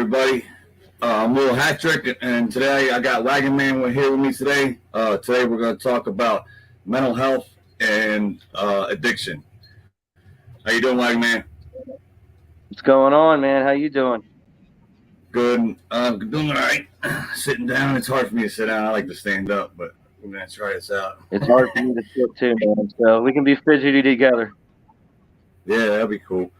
everybody. I'm Will Hatrick, and today I got Wagonman here with me today. Today we're going to talk about mental health and addiction. How you doing, Wagonman? What's going on, man? How you doing? Good. Doing all right. Sitting down. It's hard for me to sit down. I like to stand up, but we're going to try this out. It's hard for me to sit too, man. So we can be fidgety together. Yeah, that'd be cool.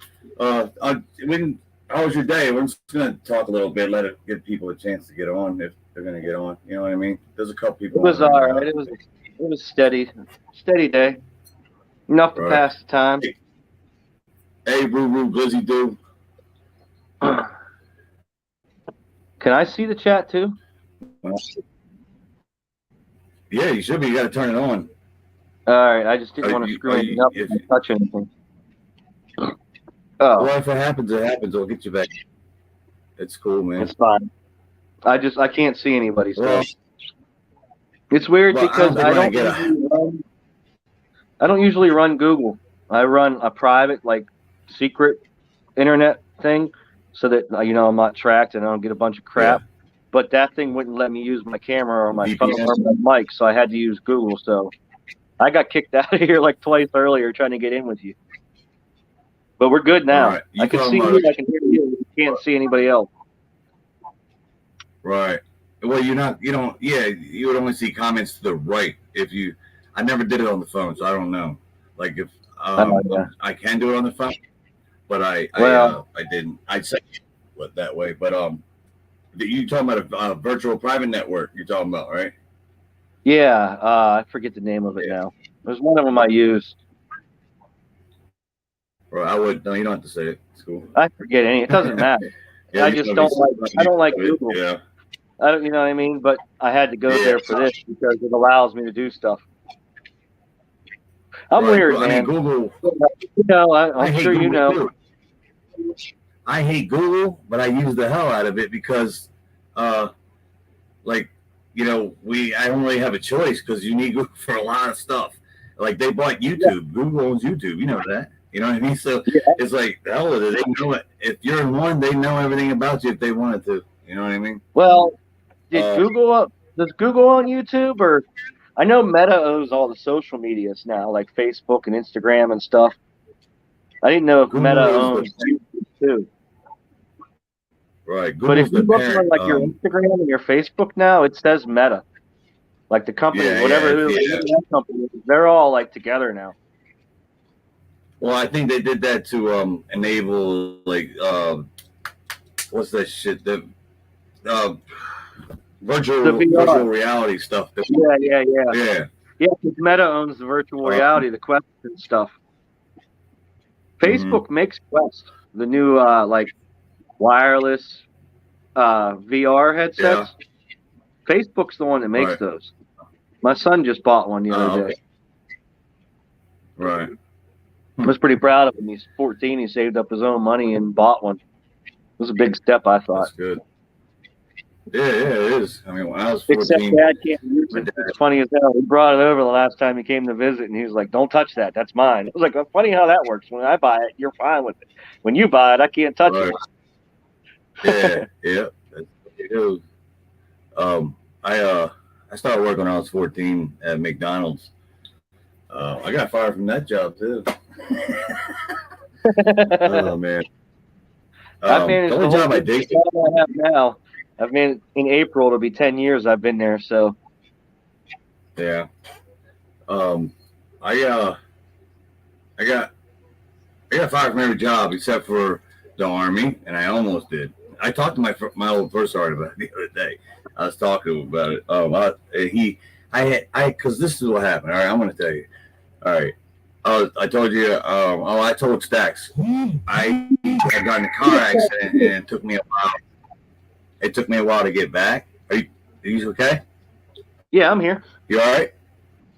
How was your day? We're just going to talk a little bit, give people a chance to get on if they're going to get on. You know what I mean? There's a couple people. It was all right. It was steady day. Enough to pass the time. Hey, Roo, Glizzy do. Can I see the chat too? Yeah, you should be. You got to turn it on. All right. I just didn't want to screw anything up and touch anything. Oh. Well, if it happens, it happens. I'll get you back. It's cool, man. It's fine. I can't see anybody. So it's weird because I don't usually run Google. I run a private, secret internet thing so that, I'm not tracked and I don't get a bunch of crap. Yeah. But that thing wouldn't let me use my camera or my phone or my mic, so I had to use Google. So I got kicked out of here twice earlier trying to get in with you. But we're good now. Right. I can see you. I can hear you. You can't see anybody else. Right. Well, you would only see comments to the right I never did it on the phone, so I don't know. I can do it on the phone, but I didn't. I'd say it that way. But you talking about a virtual private network? You're talking about, right? Yeah. I forget the name of it now. There's one of them I use. Or I would. No, you don't have to say it. It's cool. I forget any. It doesn't matter. I just don't like. I don't like Google. Yeah. I don't. You know what I mean? But I had to go there for this because it allows me to do stuff. I'm weird, man. I mean, Google. I'm sure you know. I hate Google, but I use the hell out of it because, I don't really have a choice because you need Google for a lot of stuff. Like they bought YouTube. Yeah. Google owns YouTube. You know that. You know what I mean? So it's like, hell with it. They know it. If you're in one, they know everything about you if they wanted to. You know what I mean? Well, does Google own YouTube? Or I know Meta owns all the social medias now, like Facebook and Instagram and stuff. I didn't know if Google Meta owns YouTube too. Right. But if you look on your Instagram and your Facebook now, it says Meta. Like the company, that company, they're all together now. Well, I think they did that to enable what's that shit? The virtual reality stuff. Yeah. Yeah, because Meta owns the virtual reality, the Quest and stuff. Facebook makes Quest, the new wireless VR headsets. Yeah. Facebook's the one that makes those. My son just bought one the other day. Right. I was pretty proud of him. He's 14. He saved up his own money and bought one. It was a big step, I thought. That's good. Yeah, it is. I mean, when I was 14. Except Dad can't use it. It's funny as hell. He brought it over the last time he came to visit, and he was like, "Don't touch that. That's mine." I was like, well, funny how that works. When I buy it, you're fine with it. When you buy it, I can't touch it. Yeah. That's what it is. I started working when I was 14 at McDonald's. I got fired from that job, too. Oh, man. I've managed the only job I did. I have now. I've been in April. It'll be 10 years I've been there. So. Yeah. I got fired from every job except for the Army, and I almost did. I talked to my old first sergeant about it the other day. I was talking to him about it. Because this is what happened. All right, I'm going to tell you. All right. I told you. I told Stacks. I got in a car accident, and it took me a while. It took me a while to get back. Are you okay? Yeah, I'm here. You all right?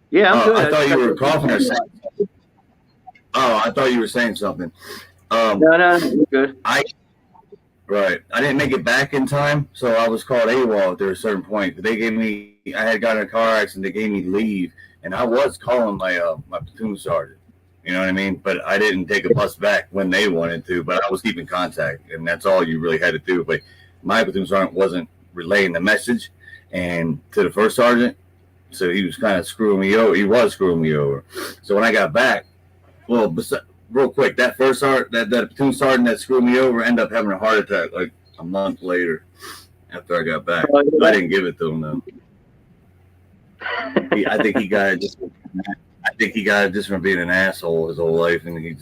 Yeah, I'm good. I thought you were coughing or saying something. Oh, I thought you were saying something. No, you're good. Right. I didn't make it back in time, so I was called AWOL at a certain point. I had gotten in a car accident. They gave me leave, and I was calling my platoon sergeant. You know what I mean? But I didn't take a bus back when they wanted to, but I was keeping contact, and that's all you really had to do. But my platoon sergeant wasn't relaying the message and to the first sergeant, so he was kind of screwing me over. He was screwing me over. So when I got back, well, real quick, that first sergeant, that platoon sergeant that screwed me over, ended up having a heart attack like a month later after I got back. I didn't give it to him though. I think he got it just from being an asshole his whole life, and he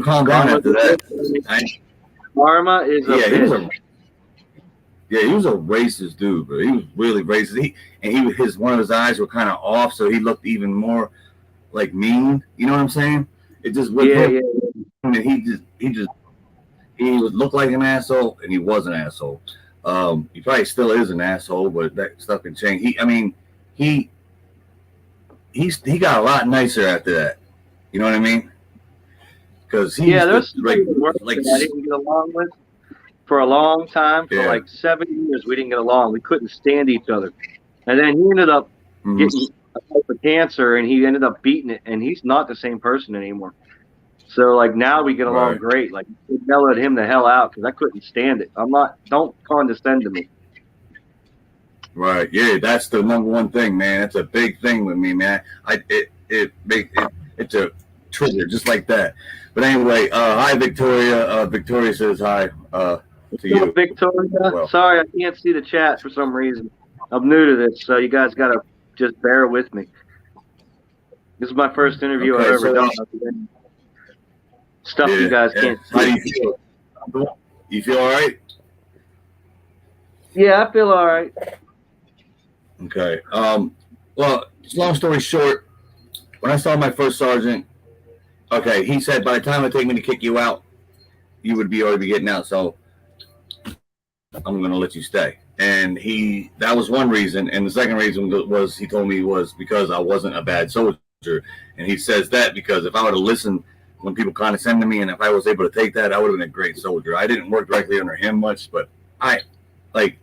calmed down after that. Karma is a bitch. He was a racist dude, bro. He was really racist. One of his eyes were kind of off, so he looked even more like mean. You know what I'm saying? It just with him. I mean, he would look like an asshole, and he was an asshole. He probably still is an asshole, but that stuff can change. He got a lot nicer after that. You know what I mean? Because there's like I didn't get along with for a long time. For like 7 years, we didn't get along. We couldn't stand each other, and then he ended up getting a type of cancer, and he ended up beating it. And he's not the same person anymore. So like now we get along great. Like I mellowed him the hell out because I couldn't stand it. Don't condescend to me. Right. Yeah, that's the number one thing, man. That's a big thing with me, man. It's a trigger just like that. But anyway, hi Victoria. Victoria says hi to you. Victoria. Well, sorry, I can't see the chat for some reason. I'm new to this, so you guys gotta just bear with me. This is my first interview I've ever done. Stuff you guys can't see. How do you feel? You feel all right? Yeah, I feel all right. Okay. Well, long story short, when I saw my first sergeant, okay, he said by the time it take me to kick you out, you would already be getting out. So I'm going to let you stay. And that was one reason. And the second reason was he told me was because I wasn't a bad soldier. And he says that because if I would have listened when people condescend to me and if I was able to take that, I would have been a great soldier. I didn't work directly under him much, but I hate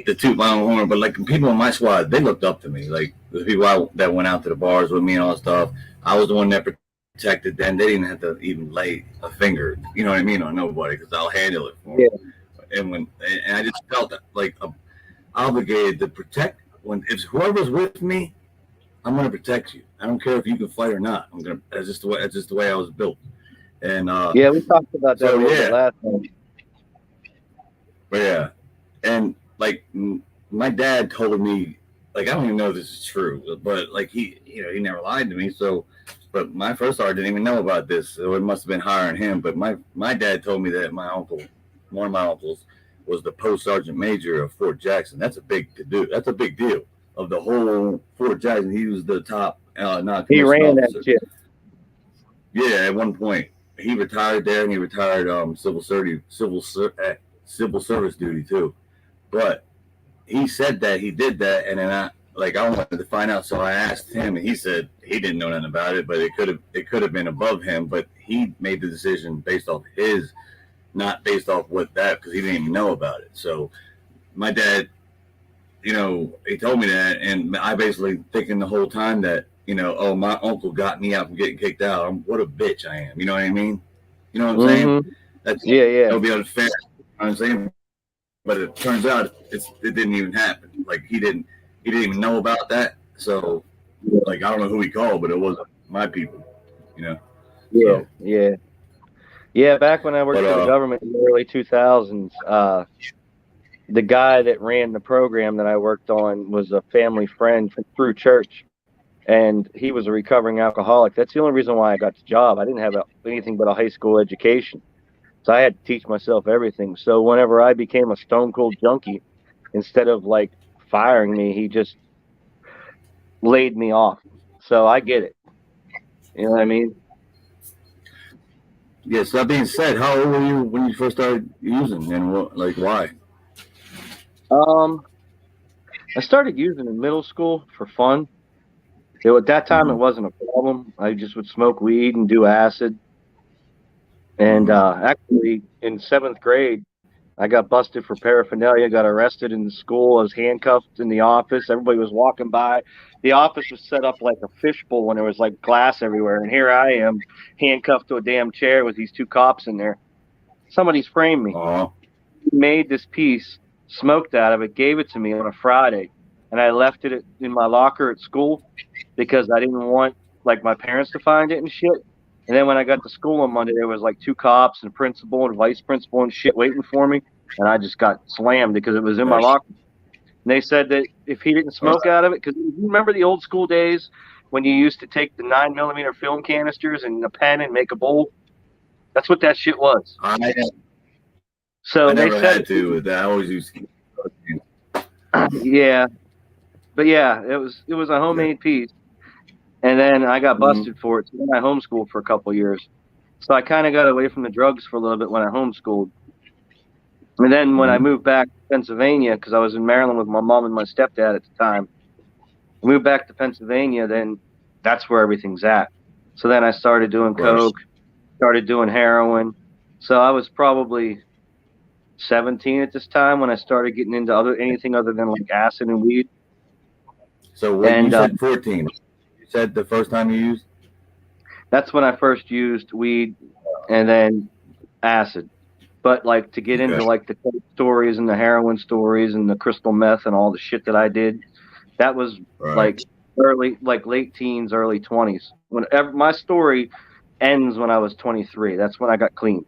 to toot my own horn, but like people in my squad, they looked up to me. Like the people that went out to the bars with me and all that stuff, I was the one that protected them. They didn't have to even lay a finger, you know what I mean, on nobody because I'll handle it for them. And I just felt like obligated to protect. If whoever's with me, I'm gonna protect you. I don't care if you can fight or not. That's just the way I was built. And we talked about that a little bit last time. But and like my dad told me, like I don't even know if this is true, but like he never lied to me. So, but my first sergeant didn't even know about this, so it must have been hiring him. But my dad told me that my uncle, one of my uncles, was the post sergeant major of Fort Jackson. That's a big to do. That's a big deal of the whole Fort Jackson. He was the top he ran officer. That shit. Yeah, at one point he retired there, and he retired civil service duty too. But he said that he did that, and then I wanted to find out, so I asked him, and he said he didn't know nothing about it, but it could have been above him, but he made the decision based off not based off because he didn't even know about it. So my dad, he told me that, and I basically thinking the whole time that my uncle got me out from getting kicked out. What a bitch I am. You know what I mean? You know what I'm saying? That's It'll be unfair. You know what I'm saying. But it turns out it didn't even happen. Like he didn't even know about that. So like I don't know who he called, but it wasn't my people. Yeah. Back when I worked for the government in the early 2000s, the guy that ran the program that I worked on was a family friend through church, and he was a recovering alcoholic. That's the only reason why I got the job. I didn't have anything but a high school education. So I had to teach myself everything. So whenever I became a stone cold junkie, instead of like firing me, he just laid me off. So I get it. You know what I mean? Yeah. So that being said, how old were you when you first started using, and why? I started using in middle school for fun. At that time, it wasn't a problem. I just would smoke weed and do acid. And actually, in 7th grade, I got busted for paraphernalia, got arrested in the school. I was handcuffed in the office. Everybody was walking by. The office was set up like a fishbowl, and there was like glass everywhere. And here I am, handcuffed to a damn chair with these 2 cops in there. Somebody's framed me. Oh, He made this piece, smoked out of it, gave it to me on a Friday, and I left it in my locker at school because I didn't want like my parents to find it and shit. And then when I got to school on Monday, there was like 2 cops and principal and vice principal and shit waiting for me, and I just got slammed because it was in my locker. And they said that if he didn't smoke out of it, because you remember the old school days when you used to take the 9mm film canisters and a pen and make a bowl? That's what that shit was. So I they never said had to with that. I always used to. yeah, but yeah, it was a homemade piece, and then I got busted for it. So then I homeschooled for a couple years. So I kind of got away from the drugs for a little bit when I homeschooled, and then when I moved back to Pennsylvania, because I was in Maryland with my mom and my stepdad at the time, I moved back to Pennsylvania. Then that's where everything's at. So then I started doing coke, started doing heroin. So I was probably 17 at this time when I started getting into anything other than like acid and weed. So what you said 14. You said the first time you used? That's when I first used weed and then acid. But like to get into like the coke stories and the heroin stories and the crystal meth and all the shit that I did, that was like late teens, early 20s. Whenever my story ends when I was 23. That's when I got clean.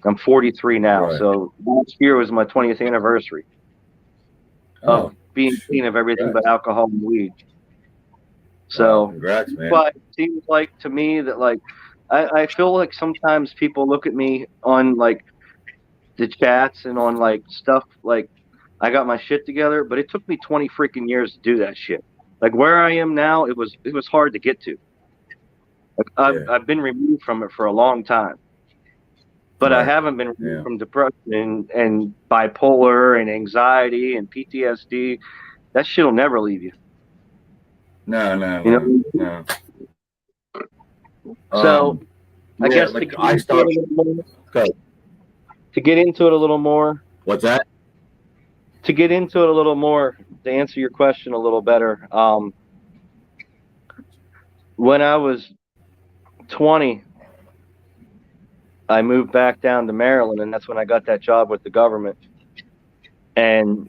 I'm 43 now, so last year was my 20th anniversary of being clean of everything but alcohol and weed. So, congrats, man. But it seems like to me that like I feel like sometimes people look at me on like the chats and on like stuff like I got my shit together, but it took me 20 freaking years to do that shit. Like where I am now, it was hard to get to. Like, I've been removed from it for a long time. But I haven't been removed from depression and bipolar and anxiety and PTSD. That shit will never leave you. No. So I guess like to get into it a little more. What's that? To get into it a little more, to answer your question a little better, when I was 20, I moved back down to Maryland, and that's when I got that job with the government. And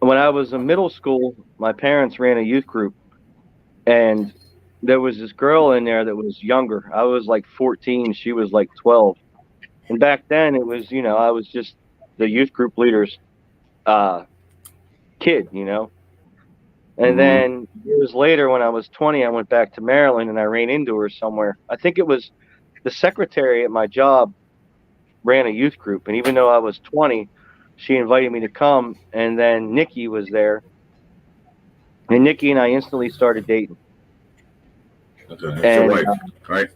when I was in middle school, my parents ran a youth group, and there was this girl in there that was younger. I was like 14, she was like 12. And back then it was, I was just the youth group leader's kid, And then years later, when I was 20, I went back to Maryland and I ran into her somewhere. I think it was the secretary at my job ran a youth group. And even though I was 20, she invited me to come. And then Nikki was there. And Nikki and I instantly started dating. Okay. That's your wife, right?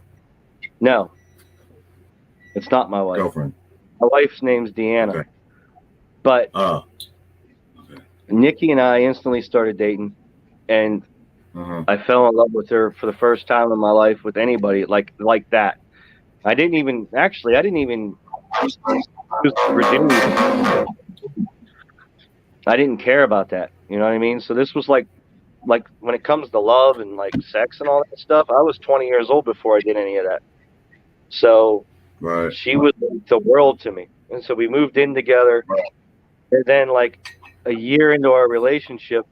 No, it's not my wife. Girlfriend. My wife's name's Deanna. Okay. But Nikki and I instantly started dating. And I fell in love with her for the first time in my life with anybody like that. I didn't even use virginity. I didn't care about that. You know what I mean? So this was like when it comes to love and like sex and all that stuff, I was 20 years old before I did any of that. So she was the world to me. And so we moved in together. And then like a year into our relationship,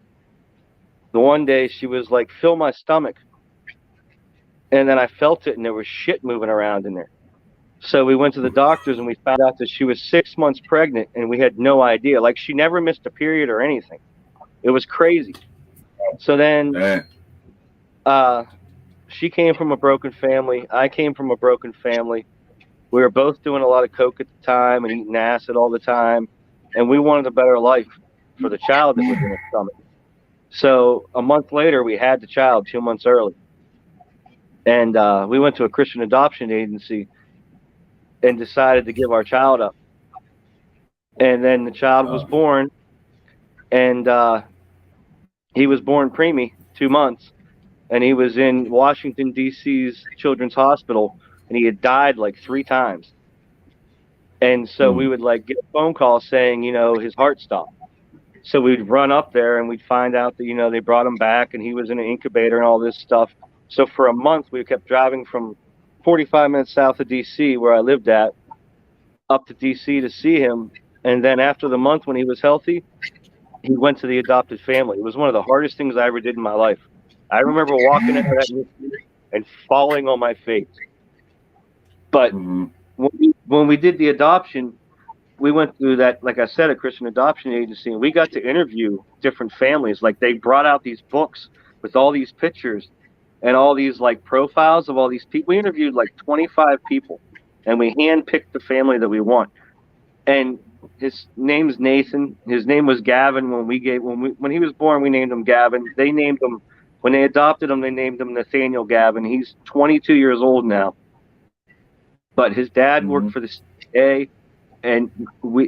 the one day she was like, "Fill my stomach." And then I felt it and there was shit moving around in there. So we went to the doctors and we found out that she was 6 months pregnant and we had no idea. Like she never missed a period or anything. It was crazy. So then she came from a broken family. I came from a broken family. We were both doing a lot of coke at the time and eating acid all the time. And we wanted a better life for the child that was in her stomach. So a month later, we had the child 2 months early. And we went to a Christian adoption agency and decided to give our child up. And then the child was born. And he was born preemie, 2 months. And he was in Washington, D.C.'s Children's Hospital. And he had died like 3 times. And so we would like get a phone call saying, his heart stopped. So we'd run up there and we'd find out that, they brought him back and he was in an incubator and all this stuff. So for a month, we kept driving from 45 minutes south of DC, where I lived at, up to DC to see him. And then after the month when he was healthy, he went to the adopted family. It was one of the hardest things I ever did in my life. I remember walking out of that mystery and falling on my face. But when we did the adoption, we went through that, like I said, a Christian adoption agency, and we got to interview different families. Like they brought out these books with all these pictures and all these like profiles of all these people. We interviewed like 25 people, and we handpicked the family that we want. And his name's Nathan. His name was Gavin when he was born. We named him Gavin. They named him when they adopted him. They named him Nathaniel Gavin. He's 22 years old now, but his dad worked for the CIA, and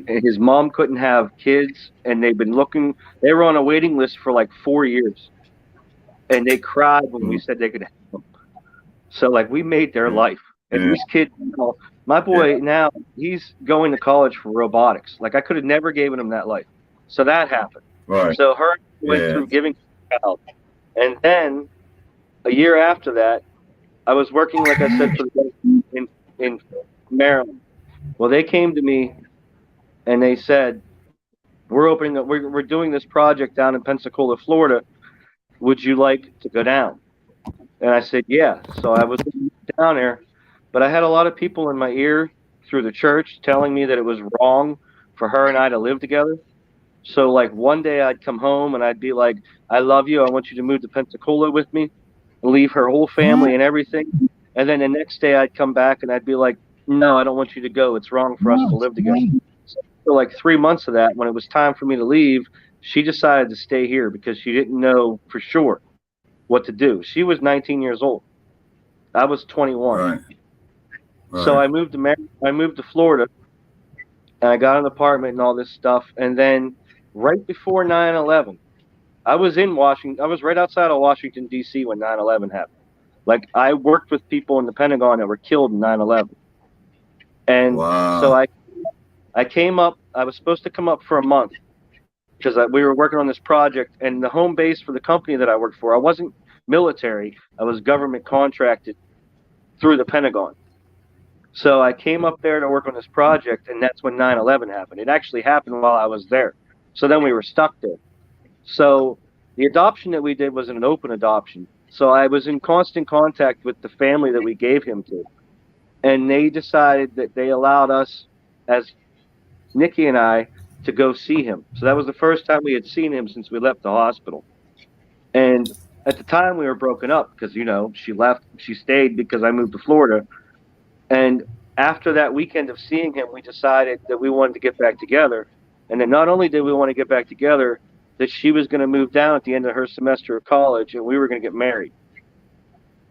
his mom couldn't have kids, and they've been looking. They were on a waiting list for like 4 years, and they cried when we said they could have them. So like we made their life, and these kids, my boy now, he's going to college for robotics. Like I could have never given him that life. So that happened. Right. So her went through giving child. And then a year after that, I was working, like I said, for the in Maryland. Well, they came to me and they said, we're doing this project down in Pensacola, Florida. Would you like to go down? And I said, yeah. So I was down there. But I had a lot of people in my ear through the church telling me that it was wrong for her and I to live together. So like one day I'd come home and I'd be like, I love you. I want you to move to Pensacola with me and leave her whole family and everything. And then the next day I'd come back and I'd be like, no, I don't want you to go. It's wrong for us to live together. So for like 3 months of that, when it was time for me to leave, she decided to stay here because she didn't know for sure what to do. She was 19 years old. I was 21. Right. So I moved to Florida, and I got an apartment and all this stuff. And then right before 9/11, I was in Washington. I was right outside of Washington, D.C. when 9/11 happened. Like I worked with people in the Pentagon that were killed in 9/11. And so I came up. I was supposed to come up for a month because we were working on this project. And the home base for the company that I worked for, I wasn't military. I was government contracted through the Pentagon. So I came up there to work on this project, and that's when 9/11 happened. It actually happened while I was there. So then we were stuck there. So the adoption that we did was an open adoption. So I was in constant contact with the family that we gave him to. And they decided that they allowed us, as Nikki and I, to go see him. So that was the first time we had seen him since we left the hospital. And at the time we were broken up because, she stayed because I moved to Florida. And after that weekend of seeing him, we decided that we wanted to get back together. And then not only did we want to get back together, that she was going to move down at the end of her semester of college and we were going to get married.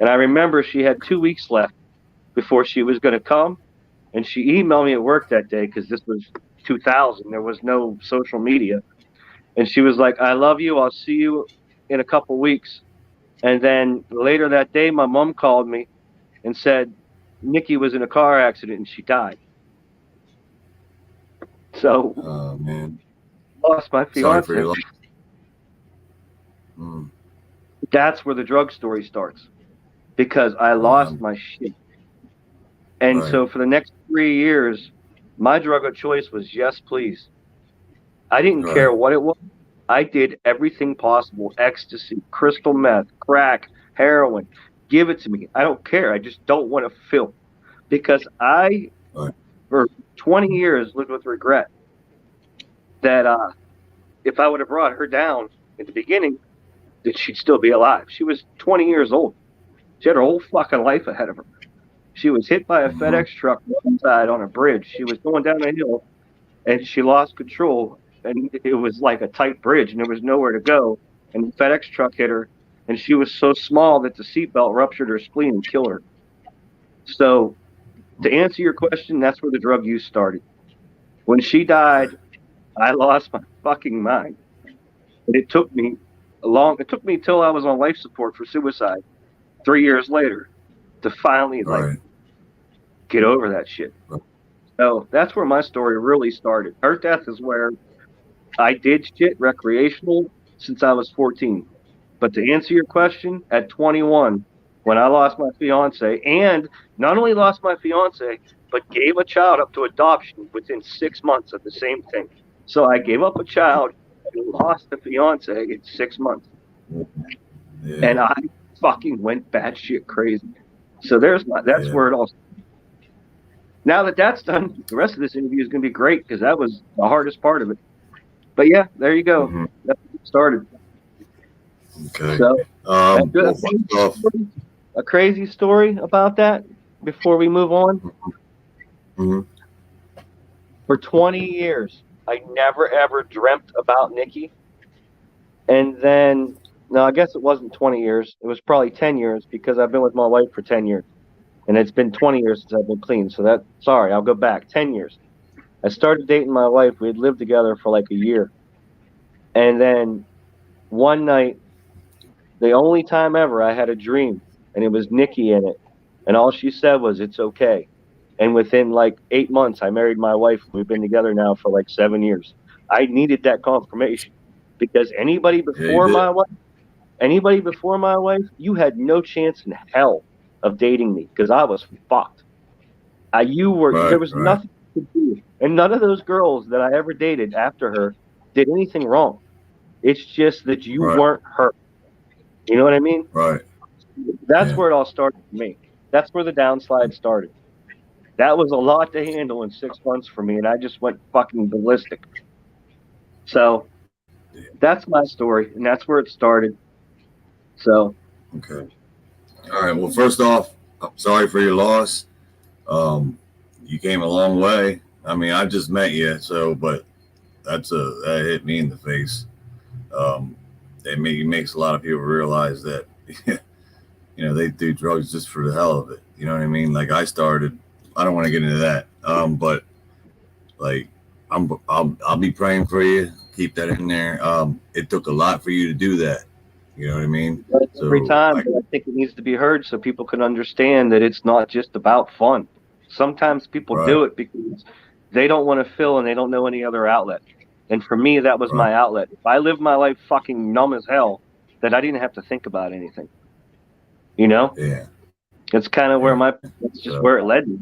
And I remember she had 2 weeks left before she was going to come. And she emailed me at work that day because this was 2000. There was no social media. And she was like, I love you. I'll see you in a couple weeks. And then later that day, my mom called me and said, Nikki was in a car accident and she died. So, man, lost my fiance. Sorry for your loss. That's where the drug story starts, because I lost my shit. And so for the next 3 years, my drug of choice was yes, please. I didn't care what it was. I did everything possible: ecstasy, crystal meth, crack, heroin. Give it to me. I don't care. I just don't want to feel, because I, for 20 years, lived with regret that if I would have brought her down in the beginning, that she'd still be alive. She was 20 years old. She had her whole fucking life ahead of her. She was hit by a FedEx truck one side on a bridge. She was going down a hill, and she lost control, and it was like a tight bridge, and there was nowhere to go. And the FedEx truck hit her, and she was so small that the seatbelt ruptured her spleen and killed her. So, to answer your question, that's where the drug use started. When she died, I lost my fucking mind. And it took me till I was on life support for suicide 3 years later to finally get over that shit. So that's where my story really started. Her death is where I did shit recreational since I was 14. But to answer your question, at 21, when I lost my fiance, and not only lost my fiance, but gave a child up to adoption within 6 months of the same thing. So I gave up a child and lost a fiance in 6 months. Yeah. And I fucking went batshit crazy. So that's where it all started. Now that that's done, the rest of this interview is going to be great because that was the hardest part of it. But yeah, there you go. Mm-hmm. That's where it started. Okay. So Well, a crazy story about that before we move on. Mm-hmm. For 20 years, I never ever dreamt about Nikki. And then, no, I guess it wasn't 20 years. It was probably 10 years because I've been with my wife for 10 years. And it's been 20 years since I've been clean. So sorry, I'll go back 10 years. I started dating my wife. We had lived together for like a year. And then one night, the only time ever I had a dream, and it was Nikki in it. And all she said was, "It's okay." And within like 8 months, I married my wife. We've been together now for like 7 years. I needed that confirmation because anybody before my wife, you had no chance in hell of dating me because I was fucked. There was nothing to do. And none of those girls that I ever dated after her did anything wrong. It's just that you weren't her. You know what I mean? Right. That's where it all started for me. That's where the downslide started. That was a lot to handle in 6 months for me, and I just went fucking ballistic. So that's my story, and that's where it started. So. Okay. All right. Well, first off, I'm sorry for your loss. You came a long way. I mean, I just met you, but that hit me in the face. It makes a lot of people realize that, they do drugs just for the hell of it. You know what I mean? Like I don't want to get into that. But like I'll be praying for you. Keep that in there. It took a lot for you to do that. You know what I mean? Every time, I think it needs to be heard so people can understand that it's not just about fun. Sometimes people do it because they don't want to feel and they don't know any other outlet. And for me, that was my outlet. If I lived my life fucking numb as hell, then I didn't have to think about anything. You know? Yeah. It's kind of where that's just where it led me.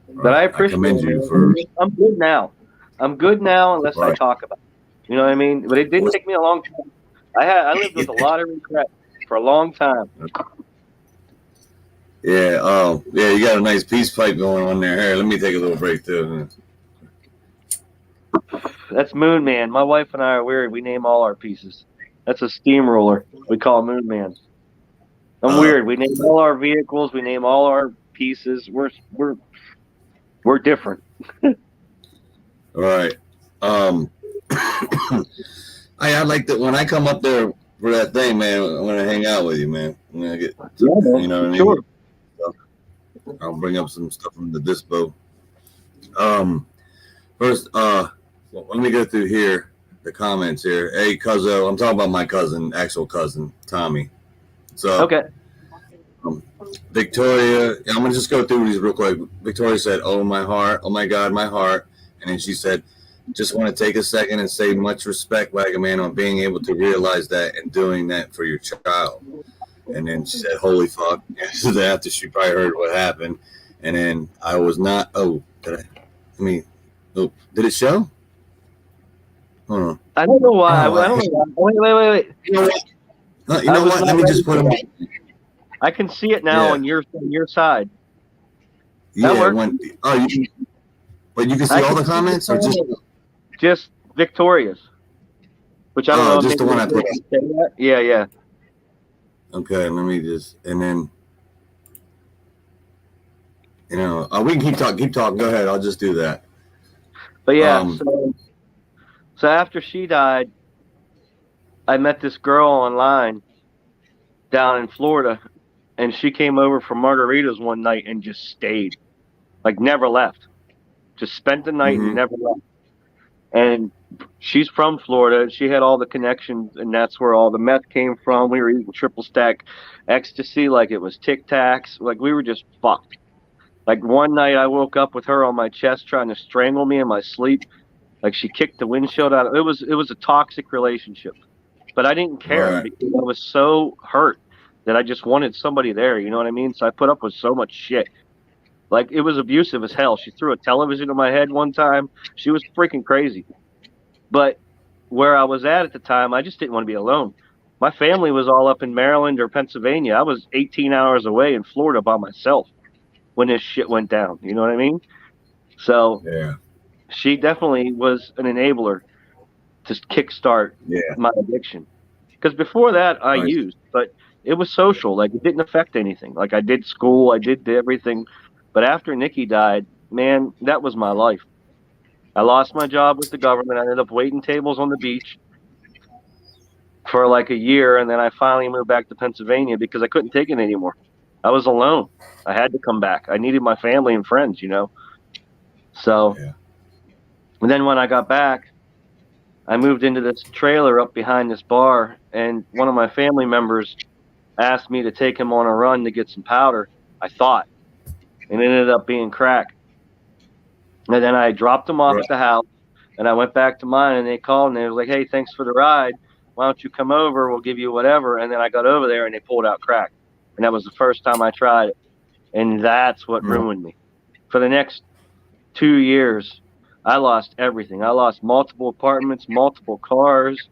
But I appreciate it. I'm good now. I'm good now unless I talk about it. You know what I mean? But it did take me a long time. I lived with a lot of regret for a long time. Yeah. Oh, yeah. You got a nice peace pipe going on there. Here, let me take a little break too. That's Moon Man. My wife and I are weird. We name all our pieces. That's a steamroller. We call Moon Man. I'm weird. We name all our vehicles. We name all our pieces. We're different. All right. I like that when I come up there for that thing, man. I'm gonna hang out with you, man. I'm gonna get, you know what I mean. Sure. So I'll bring up some stuff from the dispo. First, let me go through here the comments here. Hey, Cuzzo, I'm talking about my cousin, actual cousin, Tommy. So okay. Victoria, I'm gonna just go through these real quick. Victoria said, "Oh my heart, oh my God, my heart," and then she said, "Just want to take a second and say much respect, Wagonman, on being able to realize that and doing that for your child." And then she said, "Holy fuck!" After she probably heard what happened, and then I was not. Oh, did it show? Hold on. I don't know why. I don't know why. Wait. You know what? Let me just put them. I can see it now on your side. That works. But you can see all the comments, or just Victoria's, which I don't know. Just the one I put up. Yeah. Okay, let me just, and then, we can keep talking. Go ahead. I'll just do that. But yeah, so after she died, I met this girl online down in Florida, and she came over for margaritas one night and just stayed, like never left. Just spent the night and never left. And she's from Florida. She had all the connections, and that's where all the meth came from. We were eating triple stack ecstasy like it was Tic Tacs. Like we were just fucked. Like one night I woke up with her on my chest trying to strangle me in my sleep. Like she kicked the windshield out. It was a toxic relationship. But I didn't care because I was so hurt. that I just wanted somebody there. You know what I mean? So I put up with so much shit. Like, it was abusive as hell. She threw a television at my head one time. She was freaking crazy. But where I was at the time, I just didn't want to be alone. My family was all up in Maryland or Pennsylvania. I was 18 hours away in Florida by myself when this shit went down. You know what I mean? So Yeah. she definitely was an enabler to kickstart Yeah. my addiction. Because before that, I Nice. used, but it was social. Like, it didn't affect anything. Like, I did school, I did everything. But after Nikki died, man, that was my life. I lost my job with the government. I ended up waiting tables on the beach for like a year, and then I finally moved back to Pennsylvania because I couldn't take it anymore. I was alone. I had to come back. I needed my family and friends, you know. So, Yeah. and then when I got back, I moved into this trailer up behind this bar, and one of my family members asked me to take him on a run to get some powder. I thought, and it ended up being crack. And then I dropped him off Right. at the house, and I went back to mine, and they called, and they was like, "Hey, thanks for the ride. Why don't you come over? We'll give you whatever." And then I got over there, and they pulled out crack, and that was the first time I tried it, and that's what ruined me. For the next 2 years, I lost everything. I lost multiple apartments, multiple cars.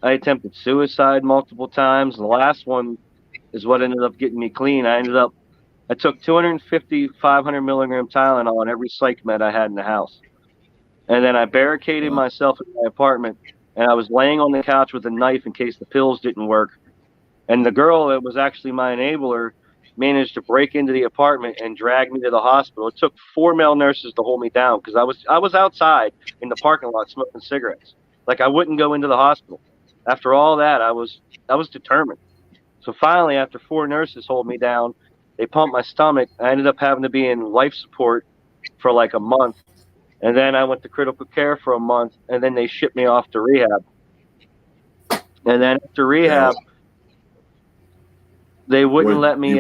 I attempted suicide multiple times. The last one is what ended up getting me clean. I took 250, 500 milligram Tylenol on every psych med I had in the house. And then I barricaded myself in my apartment, and I was laying on the couch with a knife in case the pills didn't work. And the girl that was actually my enabler managed to break into the apartment and drag me to the hospital. It took 4 male nurses to hold me down because I was outside in the parking lot smoking cigarettes. Like, I wouldn't go into the hospital. After all that, I was determined. So finally, after 4 nurses hold me down, they pumped my stomach. I ended up having to be in life support for like a month. And then I went to critical care for a month, and then they shipped me off to rehab. And then after rehab, they wouldn't let me.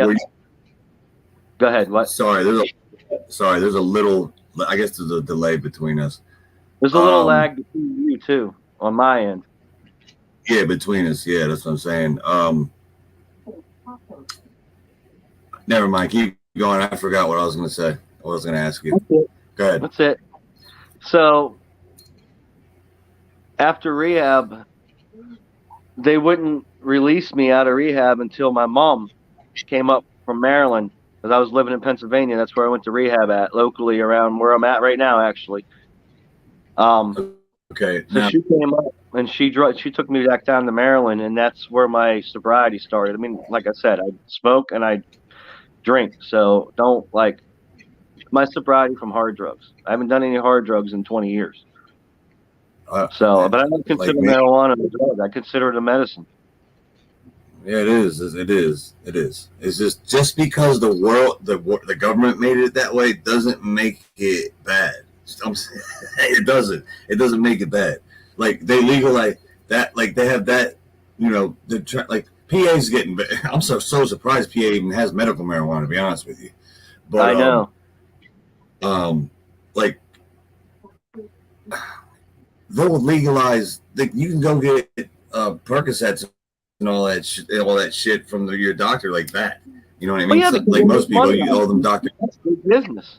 Go ahead. What? Sorry, there's a little. I guess there's a delay between us. There's a little lag between you too on my end. Yeah, between us. Yeah, that's what I'm saying. Never mind. Keep going. I forgot what I was going to say. What I was going to ask you. Go ahead. That's it. So after rehab, they wouldn't release me out of rehab until my mom came up from Maryland, because I was living in Pennsylvania. That's where I went to rehab at, locally around where I'm at right now, actually. Okay. So she came up and she took me back down to Maryland, and that's where my sobriety started. I mean, like I said, I smoke and I drink, so don't like my sobriety from hard drugs. I haven't done any hard drugs in 20 years. But I don't consider marijuana a drug. I consider it a medicine. Yeah, it is. It is. It's just because the government made it that way doesn't make it bad. It doesn't. It doesn't make it bad. Like, they legalize that. Like, they have that. You know, like PA's getting. I'm so surprised PA even has medical marijuana. To be honest with you, but I know. Like, they'll legalize. You can go get Percocets and all that shit from your doctor like that. You know what I mean? Yeah, so, like most people, all them doctors. It's big business.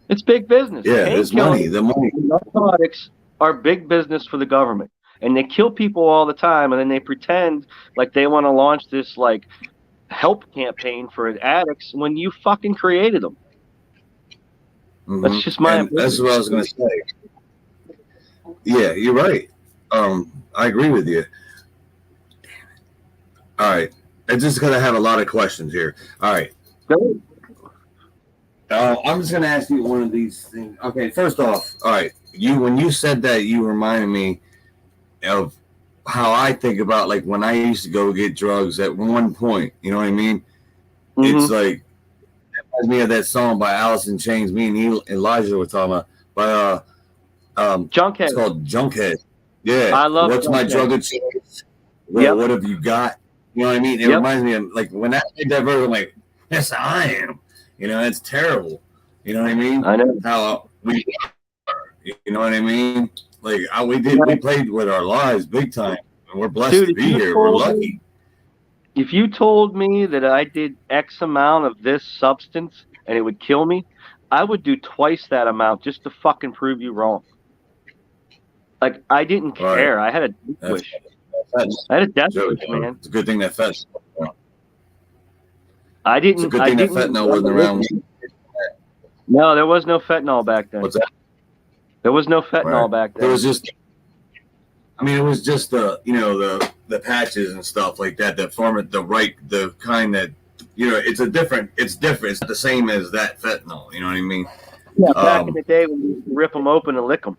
It's big business. Yeah, it's money. The money. Narcotics are big business for the government, and they kill people all the time, and then they pretend like they want to launch this like help campaign for addicts when you fucking created them. Mm-hmm. That's just my opinion. That's what I was going to say. Yeah, you're right. I agree with you. All right. I'm just going to have a lot of questions here. All right. Go. I'm just going to ask you one of these things. Okay, first off, all right. When you said that, you reminded me of how I think about, like, when I used to go get drugs at one point. You know what I mean? Mm-hmm. It's like, it reminds me of that song by Alice in Chains. Me and Elijah were talking about. By Junkhead. It's called Junkhead. Yeah. I love What's Junkhead. My drug of choice? What have you got? You know what I mean? It reminds me of, like, when I made that verse, I'm like, yes, I am. You know, it's terrible. You know what I mean? I know. How we are. You know what I mean? Like, we played with our lives big time. And we're blessed to be here. We're lucky. If you told me that I did X amount of this substance and it would kill me, I would do twice that amount just to fucking prove you wrong. Like, I didn't Right. care. I had a death That's wish. I had a death Joe, wish, man. it's a good thing that fentanyl. I It's a didn't. good I thing that didn't. fentanyl wasn't around. No, there was no fentanyl back then. What's that? There was no fentanyl Right. back then. It was just. I mean, it was just the patches and stuff like that that form it the kind that it's different. It's the same as that fentanyl. You know what I mean? Yeah, back in the day when you rip them open and lick them.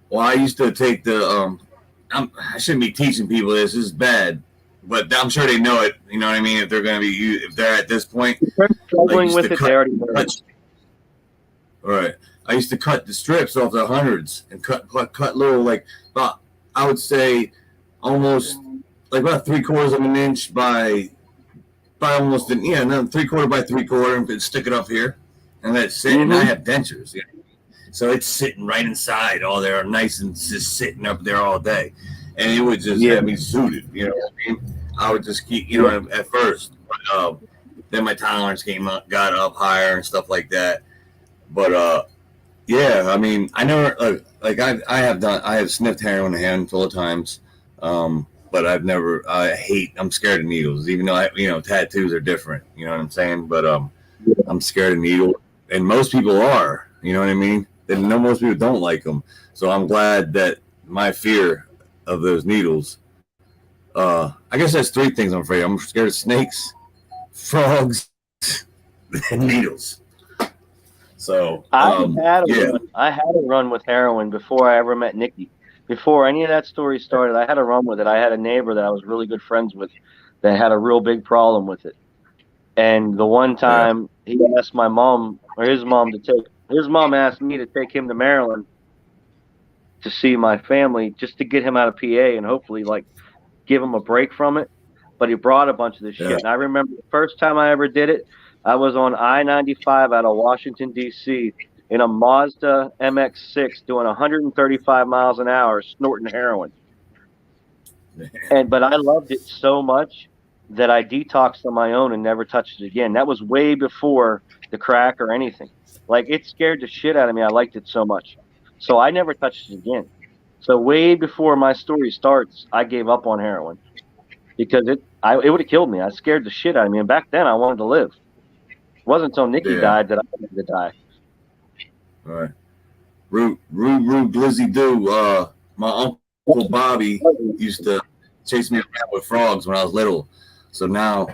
Well, I used to take the I shouldn't be teaching people this. This is bad, but I'm sure they know it. You know what I mean? If they're going to be, if they're at this point, struggling with it, they already know. Right. I used to cut the strips off the hundreds and cut little about, I would say almost about 3/4 of an inch by almost 3/4 by 3/4 and stick it up here and let it sit. Mm-hmm. And I have dentures. You know? So it's sitting right inside all there, nice and just sitting up there all day. And it would just have me zooted, you know what I mean? I would just keep, at first. But, then my tolerance got up higher and stuff like that. But, yeah, I mean, I never, I have sniffed heroin a handful of times. But I'm scared of needles, even though tattoos are different, you know what I'm saying? But, I'm scared of needles. And most people are, you know what I mean? And most people don't like them. So I'm glad that my fear of those needles, I guess that's 3 things I'm afraid of. I'm scared of snakes, frogs, and needles. So I had a run with heroin before I ever met Nikki. Before any of that story started, I had a run with it. I had a neighbor that I was really good friends with that had a real big problem with it. And the one time he asked my mom or his mom asked me to take him to Maryland to see my family just to get him out of PA and hopefully give him a break from it. But he brought a bunch of this shit. And I remember the first time I ever did it, I was on I-95 out of Washington, D.C. in a Mazda MX-6 doing 135 miles an hour snorting heroin. But I loved it so much that I detoxed on my own and never touched it again. That was way before the crack or anything. It scared the shit out of me. I liked it so much. So I never touched it again. So way before my story starts, I gave up on heroin because it would have killed me. I scared the shit out of me. And back then I wanted to live. It wasn't until Nikki died that I wanted to die. All right. Roo Glizzy Doo. My Uncle Bobby used to chase me around with frogs when I was little. So now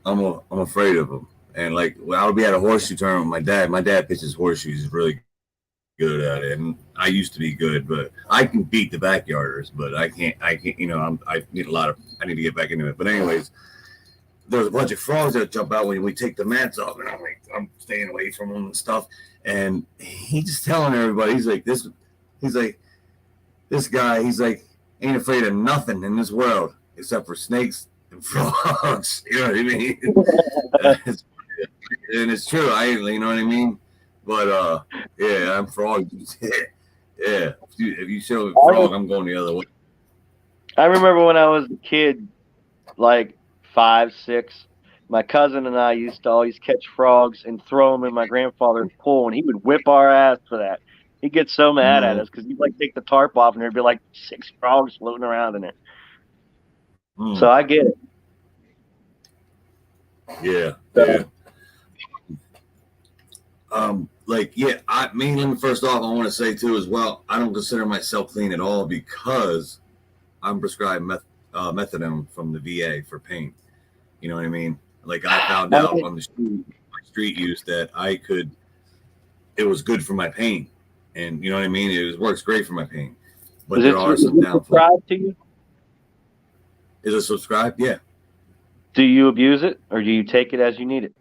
I'm afraid of them. And I would be at a horseshoe tournament with my dad. My dad pitches horseshoes. He's really good at it. And I used to be good, but I can beat the backyarders, but I can't, I need I need to get back into it. But anyways, there's a bunch of frogs that jump out when we take the mats off, and I'm staying away from them and stuff. And he's just telling everybody, this guy, ain't afraid of nothing in this world except for snakes and frogs. You know what I mean? And it's true. You know what I mean? But I'm frog. Yeah. If you show a frog, I'm going the other way. I remember when I was a kid, 5, 6, my cousin and I used to always catch frogs and throw them in my grandfather's pool, and he would whip our ass for that. He'd get so mad at us because he'd take the tarp off and there'd be 6 frogs floating around in it. So I get it. Yeah. Let me first off, I want to say too as well, I don't consider myself clean at all because I'm prescribed methadone from the VA for pain. You know what I mean? I found out on the street use that it was good for my pain. And you know what I mean? It works great for my pain. But there are some downfalls. To you? Is it subscribed? Yeah. Do you abuse it or do you take it as you need it?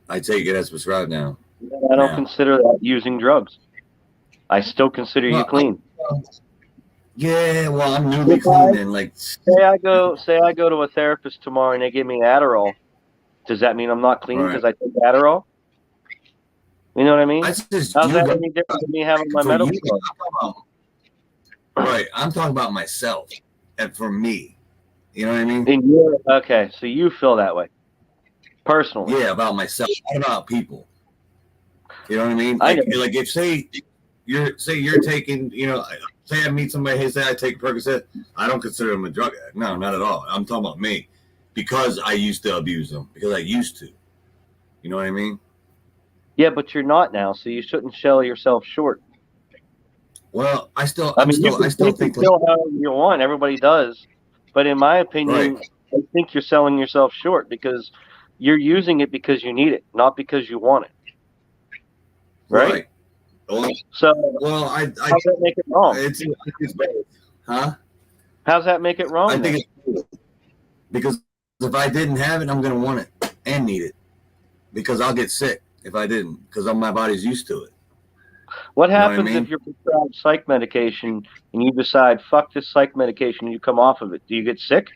I take it as prescribed now. I don't consider that using drugs. I still consider you clean. Yeah, well, I'm newly clean and say I go to a therapist tomorrow and they give me Adderall. Does that mean I'm not clean because I take Adderall? You know what I mean? How's that any different than me having my medical card? Right. I'm talking about myself and for me. You know what I mean? Okay, so you feel that way personally. Yeah, about myself, not about people. You know what I mean? I Like, know. like if you're taking, say I meet somebody, hey, say I take Percocet, I don't consider them a drug addict. No, not at all. I'm talking about me because I used to abuse them because I used to. You know what I mean? Yeah, but you're not now, so you shouldn't sell yourself short. Well, I mean, I still you can think like, feel however you want. Everybody does, but in my right, opinion, I think you're selling yourself short because you're using it because you need it, not because you want it. Right? right. Well, So well, how's that make it wrong? it's both. Huh? How's that make it I wrong then? think it's both. Because if I didn't have it, I'm gonna want it and need it because I'll get sick if I didn't because my body's used to it. What You know what I happens if mean? you're prescribed psych medication and you decide, fuck this psych medication, and you come off of it? Do you get sick?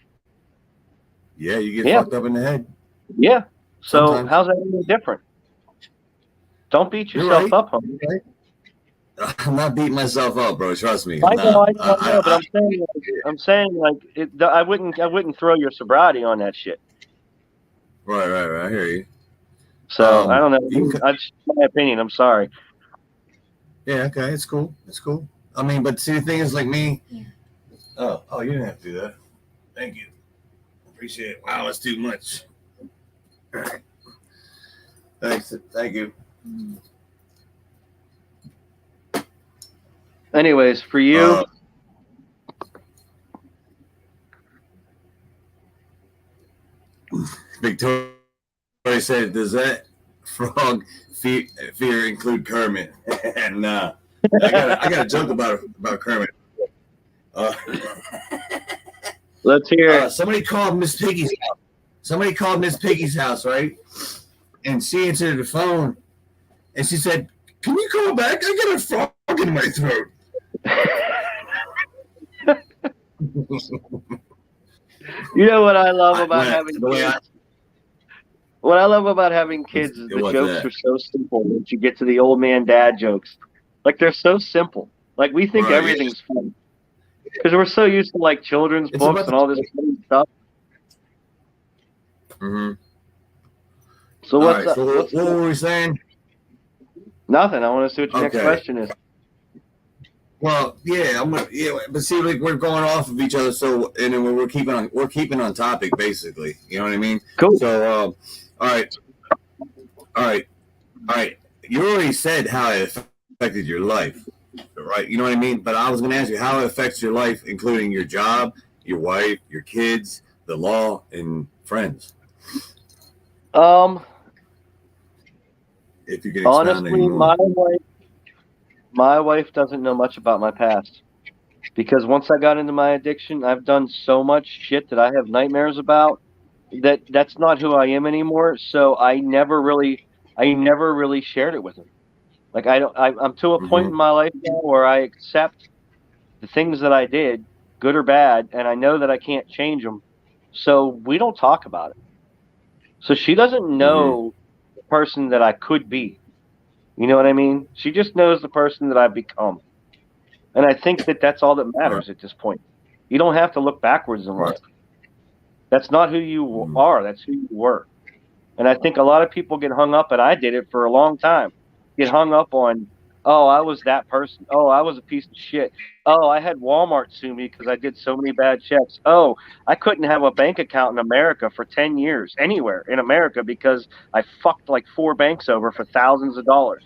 Yeah, you get Yeah, fucked up in the head yeah. So sometimes. how's that any different? Don't beat You're yourself right. up, homie. You're right. I'm not beating myself up, bro. Trust me. I I'm know, not. I know, but I'm saying like, I wouldn't throw your sobriety on that shit. Right. I hear you. So I don't You know. can. That's my opinion. I'm sorry. Yeah. Okay. It's cool. It's cool. I mean, but see, the thing is, like me. Yeah. Oh, you didn't have to do that. Thank you. Appreciate it. Wow, that's too much. All right. Thanks. Thank you. Anyways, for you, Victoria said, "Does that frog fear include Kermit?" Nah. I got a joke about Kermit. Uh, let's hear it. Somebody called Miss Piggy's house. Somebody called Miss Piggy's house, right? And she answered the phone, and she said, "Can you call back? I got a frog in my throat." You know what I love about having kids? What I love about having kids is the jokes are so simple once you get to the old man dad jokes. Like they're so simple. Like we think everything's funny because we're so used to like children's books and all this funny stuff. Mm-hmm. So what's up? So what were we saying? Nothing. I want to see what your next question is. Well, yeah, but see, like we're going off of each other, so and then we're keeping on topic, basically. You know what I mean? Cool. So, all right. You already said how it affected your life, right? You know what I mean? But I was going to ask you how it affects your life, including your job, your wife, your kids, the law, and friends. If you can expound honestly, my wife doesn't know much about my past because once I got into my addiction, I've done so much shit that I have nightmares about that's not who I am anymore. So I never really shared it with her. Like I'm to a point in my life now where I accept the things that I did, good or bad, and I know that I can't change them. So we don't talk about it. So she doesn't know the person that I could be. You know what I mean? She just knows the person that I've become. And I think that that's all that matters at this point. You don't have to look backwards in life. That's not who you are. That's who you were. And I think a lot of people get hung up, and I did it for a long time, get hung up on, oh, I was that person. Oh, I was a piece of shit. Oh, I had Walmart sue me because I did so many bad checks. Oh, I couldn't have a bank account in America for 10 years, anywhere in America, because I fucked like 4 banks over for thousands of dollars.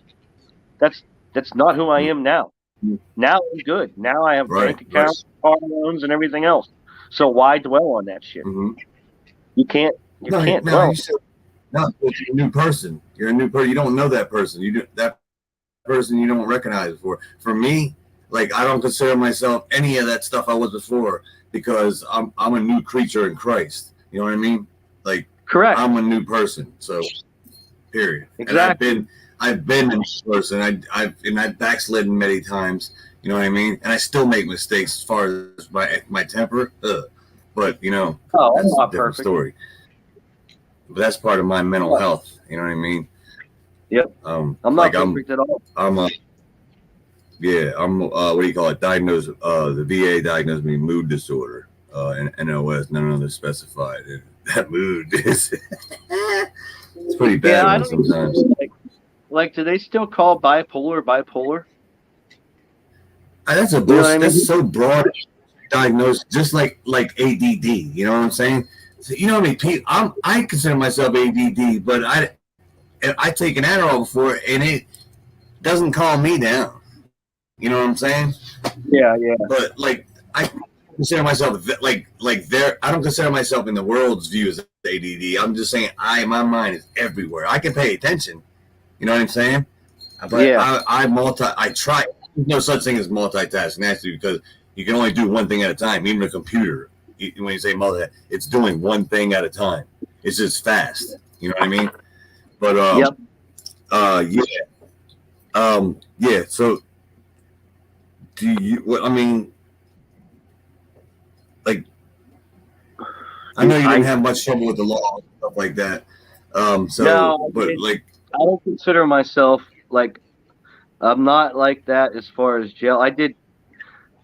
That's not who I am now. Now I'm good. Now I have bank accounts, car loans, and everything else. So why dwell on that shit? You can't dwell. No, you're a new person. You're a new person. You don't know that person. That person you don't recognize before. For me, like I don't consider myself any of that stuff I was before because I'm a new creature in Christ. You know what I mean? Like correct. I'm a new person. So period. Exactly. And I've been a new person. I've backslidden many times. You know what I mean? And I still make mistakes as far as my temper. But that's a different story. But that's part of my mental health. You know what I mean? Yep. I'm not perfect at all. I'm what do you call it? Diagnosed. The VA diagnosed me mood disorder. in NOS, none of them specified. That mood is it's pretty Yeah, bad I one don't even sometimes. like. Do they still call bipolar bipolar? That's a You know what I bullshit. That's mean? so broad diagnosed, just like ADD. You know what I'm saying? So, you know what I mean? I consider myself ADD, but I take an Adderall before, and it doesn't calm me down. You know what I'm saying? Yeah, yeah. But like I consider myself like there. I don't consider myself in the world's view as ADD. I'm just saying my mind is everywhere. I can pay attention. You know what I'm saying? But Yeah. I try. There's no such thing as multitasking actually because you can only do one thing at a time. Even a computer, when you say multitask, it's doing one thing at a time. It's just fast. You know what I mean? But Yep. yeah, yeah. So do you? What I mean, like, I know you didn't have much trouble with the law and stuff like that. No, But like, I don't consider myself like I'm not like that as far as jail. I did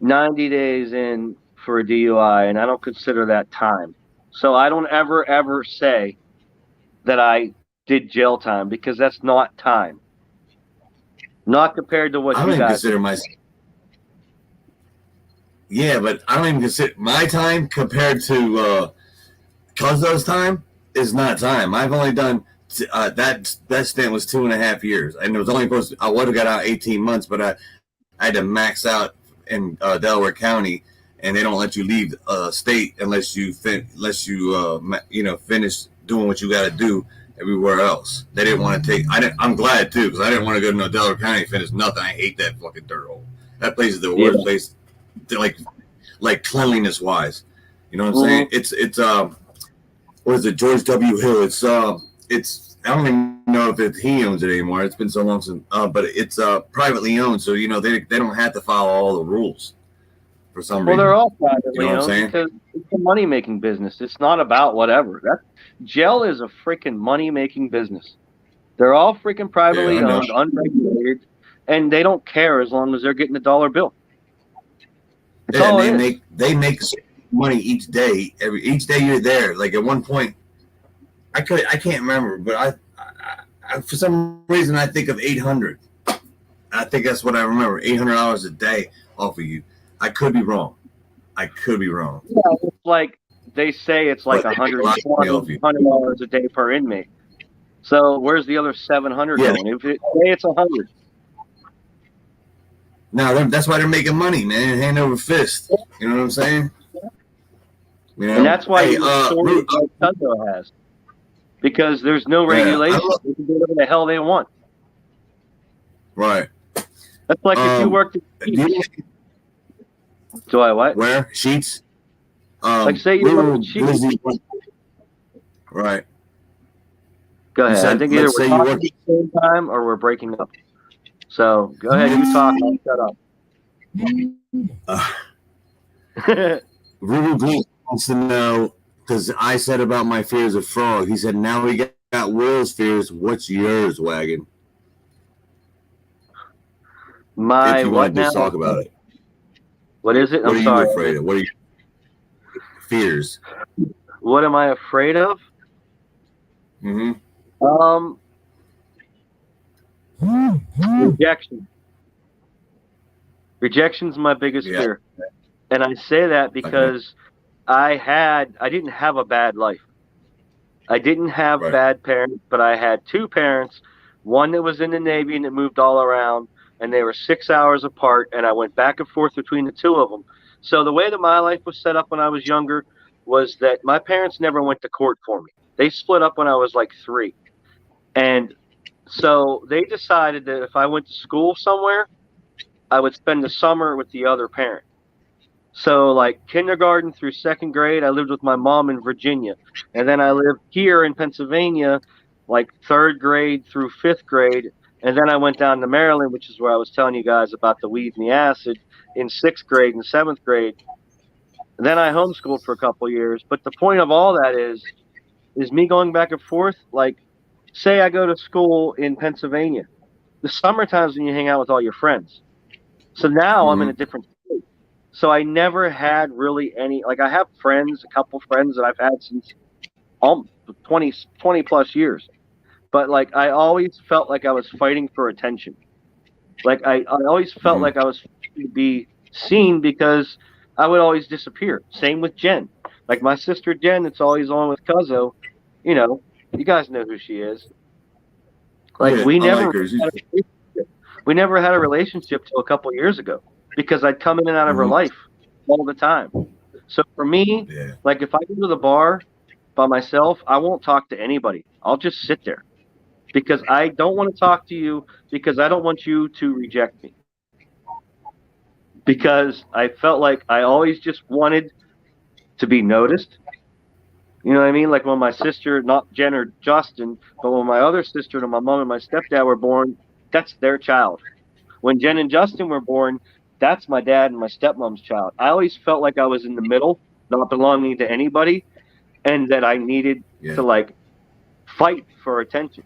90 days in for a DUI, and I don't consider that time. So I don't ever say that I did jail time because that's not time. Not compared to what I don't you even guys consider are. myself. Yeah, but I don't even consider my time compared to Cuzzo's time is not time. I've only done that stint was 2.5 years, and it was only supposed to, I would have got out 18 months, but I had to max out in Delaware County, and they don't let you leave state unless you finish doing what you got to do everywhere else. They didn't want to take. I'm glad too because I didn't want to go to no Delaware County and finish nothing. I hate that fucking dirt hole. That place is the Yeah. worst place, to, like cleanliness wise. You know what I'm saying? It's what is it? George W. Hill. It's I don't even know if he owns it anymore. It's been so long since, but it's privately owned, so they don't have to follow all the rules for some Well, reason. they're all You know privately what I'm owned saying? because it's a money making business. It's not about whatever. Jail is a freaking money making business. They're all freaking Yeah, privately I know. owned, unregulated, and they don't care as long as they're getting a dollar bill. That's Yeah, and all it is. they make money each day. Each day you're there. Like at one point, I can't remember, but I for some reason I think of 800. I think that's what I remember. $800 a day off of you. I could be wrong. I could be wrong. Yeah, it's like they say it's like But they make a lot of money off you. $120 a day per inmate. So where's the other 700 Yeah. going? Say it's 100. No, that's why they're making money, man. Hand over fist. You know what I'm saying? You know? And that's why Hey, you get stories like Tundra has. Because there's no regulation. They can do whatever the hell they want. Right. That's like if you worked at Sheets. Do I what? Where? Sheets? Like say you worked at Sheets. Right. Go ahead. Said, I think either we're talking at the same time or we're breaking up. So go ahead, you talk. I'll shut up. Ruby Green wants to know because I said about my fears of frog. He said, "Now we got Will's fears. What's yours, Wagon?" My if you what want to now? talk about it. What is it? What I'm are sorry. you afraid of? What are your fears? What am I afraid of? Mm-hmm. Rejection. Rejection's my biggest fear. And I say that because I didn't have a bad life. I didn't have bad parents, but I had two parents, one that was in the Navy and that moved all around, and they were 6 hours apart, and I went back and forth between the two of them. So the way that my life was set up when I was younger was that my parents never went to court for me. They split up when I was like 3. And so they decided that if I went to school somewhere, I would spend the summer with the other parent. So like kindergarten through 2nd grade, I lived with my mom in Virginia. And then I lived here in Pennsylvania, like 3rd grade through 5th grade. And then I went down to Maryland, which is where I was telling you guys about the weed and the acid in 6th grade and 7th grade. And then I homeschooled for a couple years. But the point of all that is me going back and forth. Like, say I go to school in Pennsylvania. The summer times when you hang out with all your friends. So now I'm in a different state. So I never had really any, like I have friends, a couple friends that I've had since almost 20 plus years. But like I always felt like I was fighting for attention. Like I always felt Hmm. like I was fighting to be seen because I would always disappear. Same with Jen. Like my sister Jen, that's always on with Cuzzo. You know, you guys know who she is. Like Yeah, I like her. She's. we never had a relationship till a couple years ago because I'd come in and out of her Mhm. life all the time. So for me, Yeah. like if I go to the bar by myself, I won't talk to anybody. I'll just sit there because I don't want to talk to you because I don't want you to reject me. Because I felt like I always just wanted to be noticed. You know what I mean? Like when my sister, not Jen or Justin, but when my other sister and my mom and my stepdad were born, that's their child. When Jen and Justin were born, that's my dad and my stepmom's child. I always felt like I was in the middle, not belonging to anybody, and that I needed Yeah. to like fight for attention.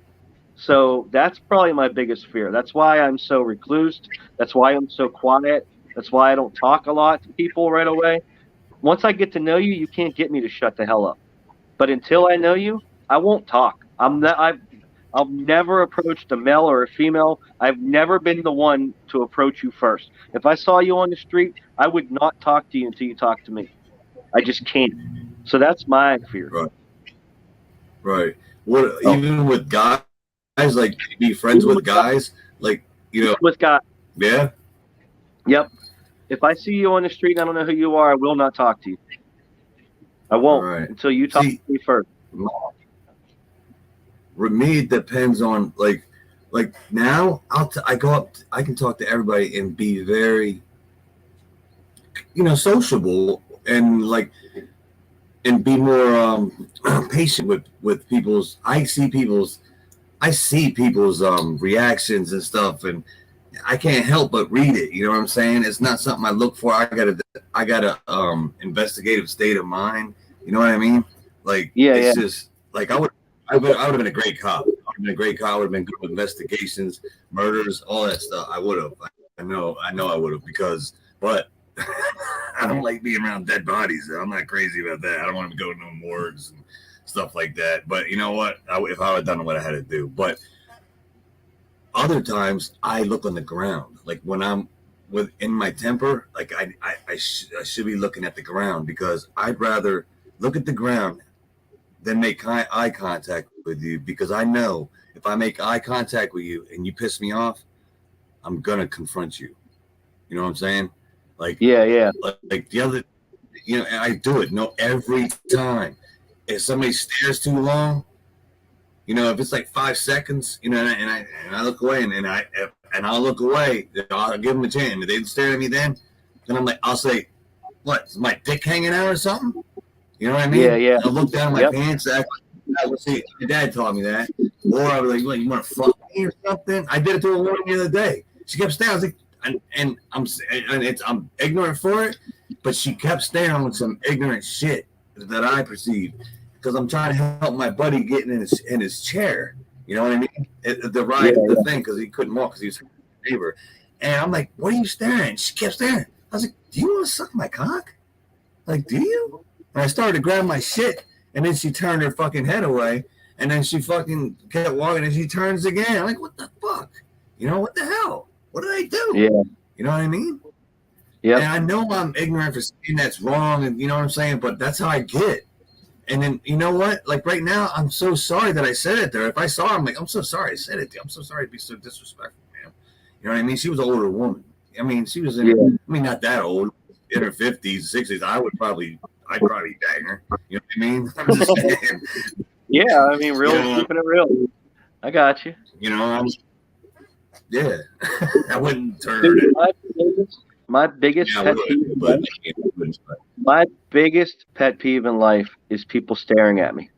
So that's probably my biggest fear. That's why I'm so reclused. That's why I'm so quiet. That's why I don't talk a lot to people right away. Once I get to know you, you can't get me to shut the hell up. But until I know you, I won't talk. I've never approached a male or a female. I've never been the one to approach you first. If I saw you on the street, I would not talk to you until you talk to me. I just can't. So that's my fear. Right. Right. What Oh, even with guys, like be friends even with guys, like with God, yeah. yep. If I see you on the street and I don't know who you are, I will not talk to you. I All won't right. until you talk See, to me first. with me, it depends on like now I go up, I can talk to everybody and be very, sociable and like and be more patient with people's. I see people's reactions and stuff, and I can't help but read it. You know what I'm saying? It's not something I look for. I got a investigative state of mind. You know what I mean? Like Yeah, yeah, it's just like I would have been a great cop. I would have been a great cop. I would have been good with investigations, murders, all that stuff. I would have. I know I would have because, but I don't like being around dead bodies. I'm not crazy about that. I don't want to go to no morgues and stuff like that. But you know what? If I would have done what I had to do, but other times I look on the ground. Like when I'm in my temper, like I should be looking at the ground because I'd rather look at the ground than make eye contact with you because I know if I make eye contact with you and you piss me off, I'm gonna confront you. You know what I'm saying? Like yeah, yeah, like the other, and I do it. No, every time. If somebody stares too long, if it's like 5 seconds, and I look away, and I'll look away, I'll give them a chance. And if they stare at me, then I'll say, "What? Is my dick hanging out or something?" You know what I yeah, mean? yeah. I'll look down at my Yep. pants. See, my dad taught me that. Or I was like, "What, you want to fuck me or something?" I did it to a woman the other day. She kept staring. I was like, I'm ignorant for it, but she kept staring with some ignorant shit that I perceived because I'm trying to help my buddy getting in his chair. You know what I mean? The Yeah, ride of the thing because he couldn't walk because he was a neighbor. And I'm like, "What are you staring?" She kept staring. I was like, "Do you want to suck my cock? Like, do you?" And I started to grab my shit, and then she turned her fucking head away, and then she fucking kept walking, and she turns again. I'm like, "What the fuck? What the hell? What did I do?" yeah, You know what I mean? And yep. I know I'm ignorant for saying that's wrong, and you know what I'm saying, but that's how I get. And then you know what? Like right now, I'm so sorry that I said it there. If I saw her, I'm like, "I'm so sorry I said it. I'm so sorry to be so disrespectful, man." You know what I mean? She was an older woman. I mean, she was Yeah, not that old, in her 50s, 60s. I'd probably bang her. You know what I mean? I'm just saying. yeah. I mean, You real, know, keeping it real. I got you. you know, I'm, yeah. I wouldn't turn her Dude, down. my biggest Yeah, I pet would, peeve in but life, my biggest pet peeve in life is people staring at me.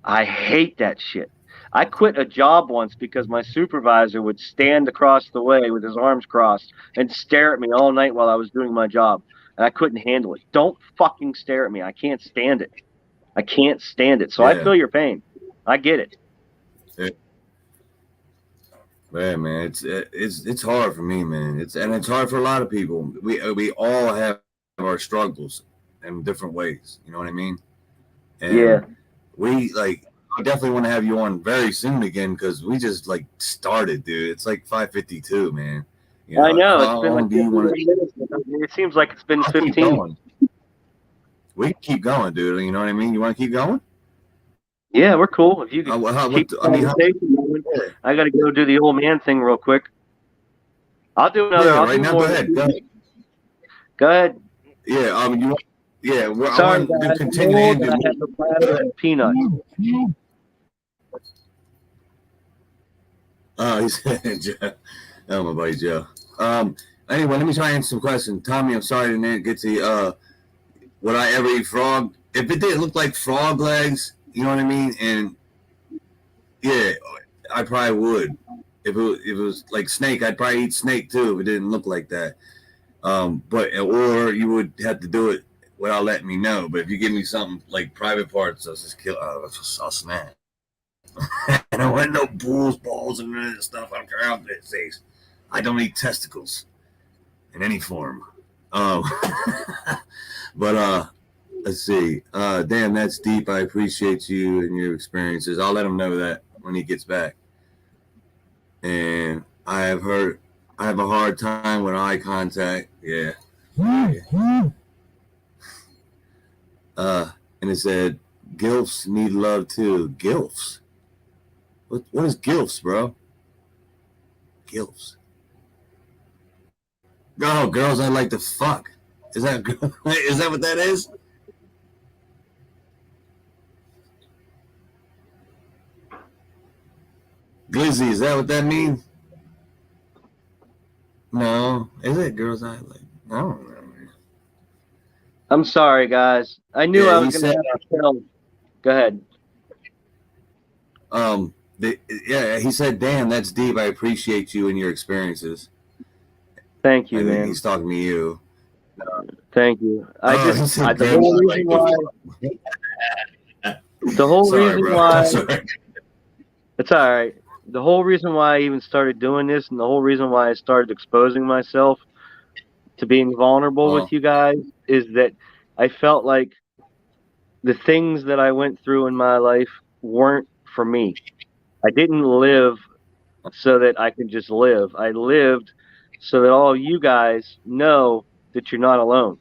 I hate that shit. I quit a job once because my supervisor would stand across the way with his arms crossed and stare at me all night while I was doing my job. And I couldn't handle it. Don't fucking stare at me. I can't stand it. I can't stand it. So I yeah. feel your pain. I get it. Yeah. Yeah, man, it's hard for me, man. It's hard for a lot of people. We all have our struggles in different ways. You know what I mean? And Yeah. we like. I definitely want to have you on very soon again because we just like started, dude. It's like 5:52, man. You know, I know. It's how been like long do you want 15 minutes. It seems like it's been to keep 15. going? We can keep going, dude. You know what I mean? You want to keep going? Yeah, we're cool. If you could keep the I mean, conversation going, I got to go do the old man thing real quick. I'll do another. yeah, I'll right do now. more. Go ahead. Go ahead. Go ahead. Yeah. You want? Yeah. Well, Sorry, I want to guys. continue to I end had the platter and peanuts. He said, Joe. Oh, my buddy Joe. Anyway, let me try and answer some questions. Tommy, I'm sorry I didn't get to would I ever eat frog? If it didn't look like frog legs, you know what I mean? And yeah, I probably would. If it was like snake, I'd probably eat snake too if it didn't look like that. But or you would have to do it without letting me know. But if you give me something like private parts, I'll just kill. I'll snap. I don't want no bulls, balls, and that stuff. I don't care how it says. I don't eat testicles in any form. But let's see. Damn, that's deep. I appreciate you and your experiences. I'll let him know that when he gets back. And I have a hard time with eye contact. Yeah. And it said, gilfs need love too. Gilfs? What is gilfs, bro? Gilfs. Oh, girls I like to fuck. Is that what that is? Glizzy, is that what that means? No. Is it girls I like? I don't know. I'm sorry, guys. I knew I was going to have to tell. Go ahead. He said, damn, that's deep. I appreciate you and your experiences. Thank you, man. He's talking to you. Thank you. The whole reason why it's all right. The whole reason why I even started doing this and the whole reason why I started exposing myself to being vulnerable with you guys is that I felt like the things that I went through in my life weren't for me. I didn't live so that I could just live. I lived so that all you guys know that you're not alone,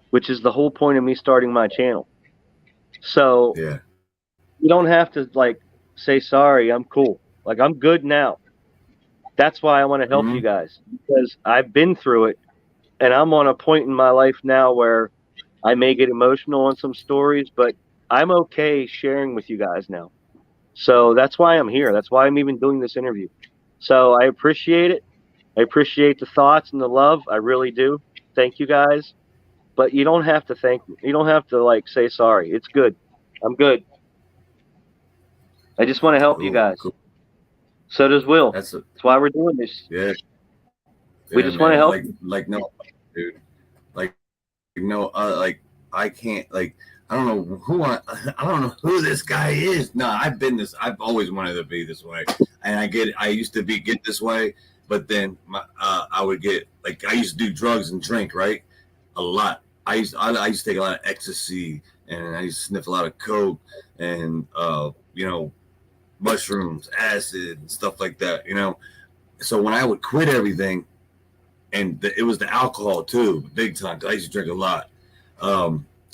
which is the whole point of me starting my channel. So you don't have to like say sorry. I'm cool. Like I'm good now. That's why I want to help you guys because I've been through it and I'm on a point in my life now where I may get emotional on some stories, but I'm okay sharing with you guys now. So that's why I'm here. That's why I'm even doing this interview. So I appreciate it. I appreciate the thoughts and the love. I really do. Thank you guys. But you don't have to thank me. You don't have to like say sorry. It's good. I'm good. I just want to help you guys. Cool. So does Will. That's why we're doing this. Yeah. We just want to help. No, dude. Like I can't. Like I don't know who this guy is. No, I've always wanted to be this way, and I used to get this way, but then I would get like I used to do drugs and drink a lot. I used to take a lot of ecstasy, and I used to sniff a lot of coke, and mushrooms, acid, and stuff like that. So when I would quit everything, and it was the alcohol too, big time. I used to drink a lot.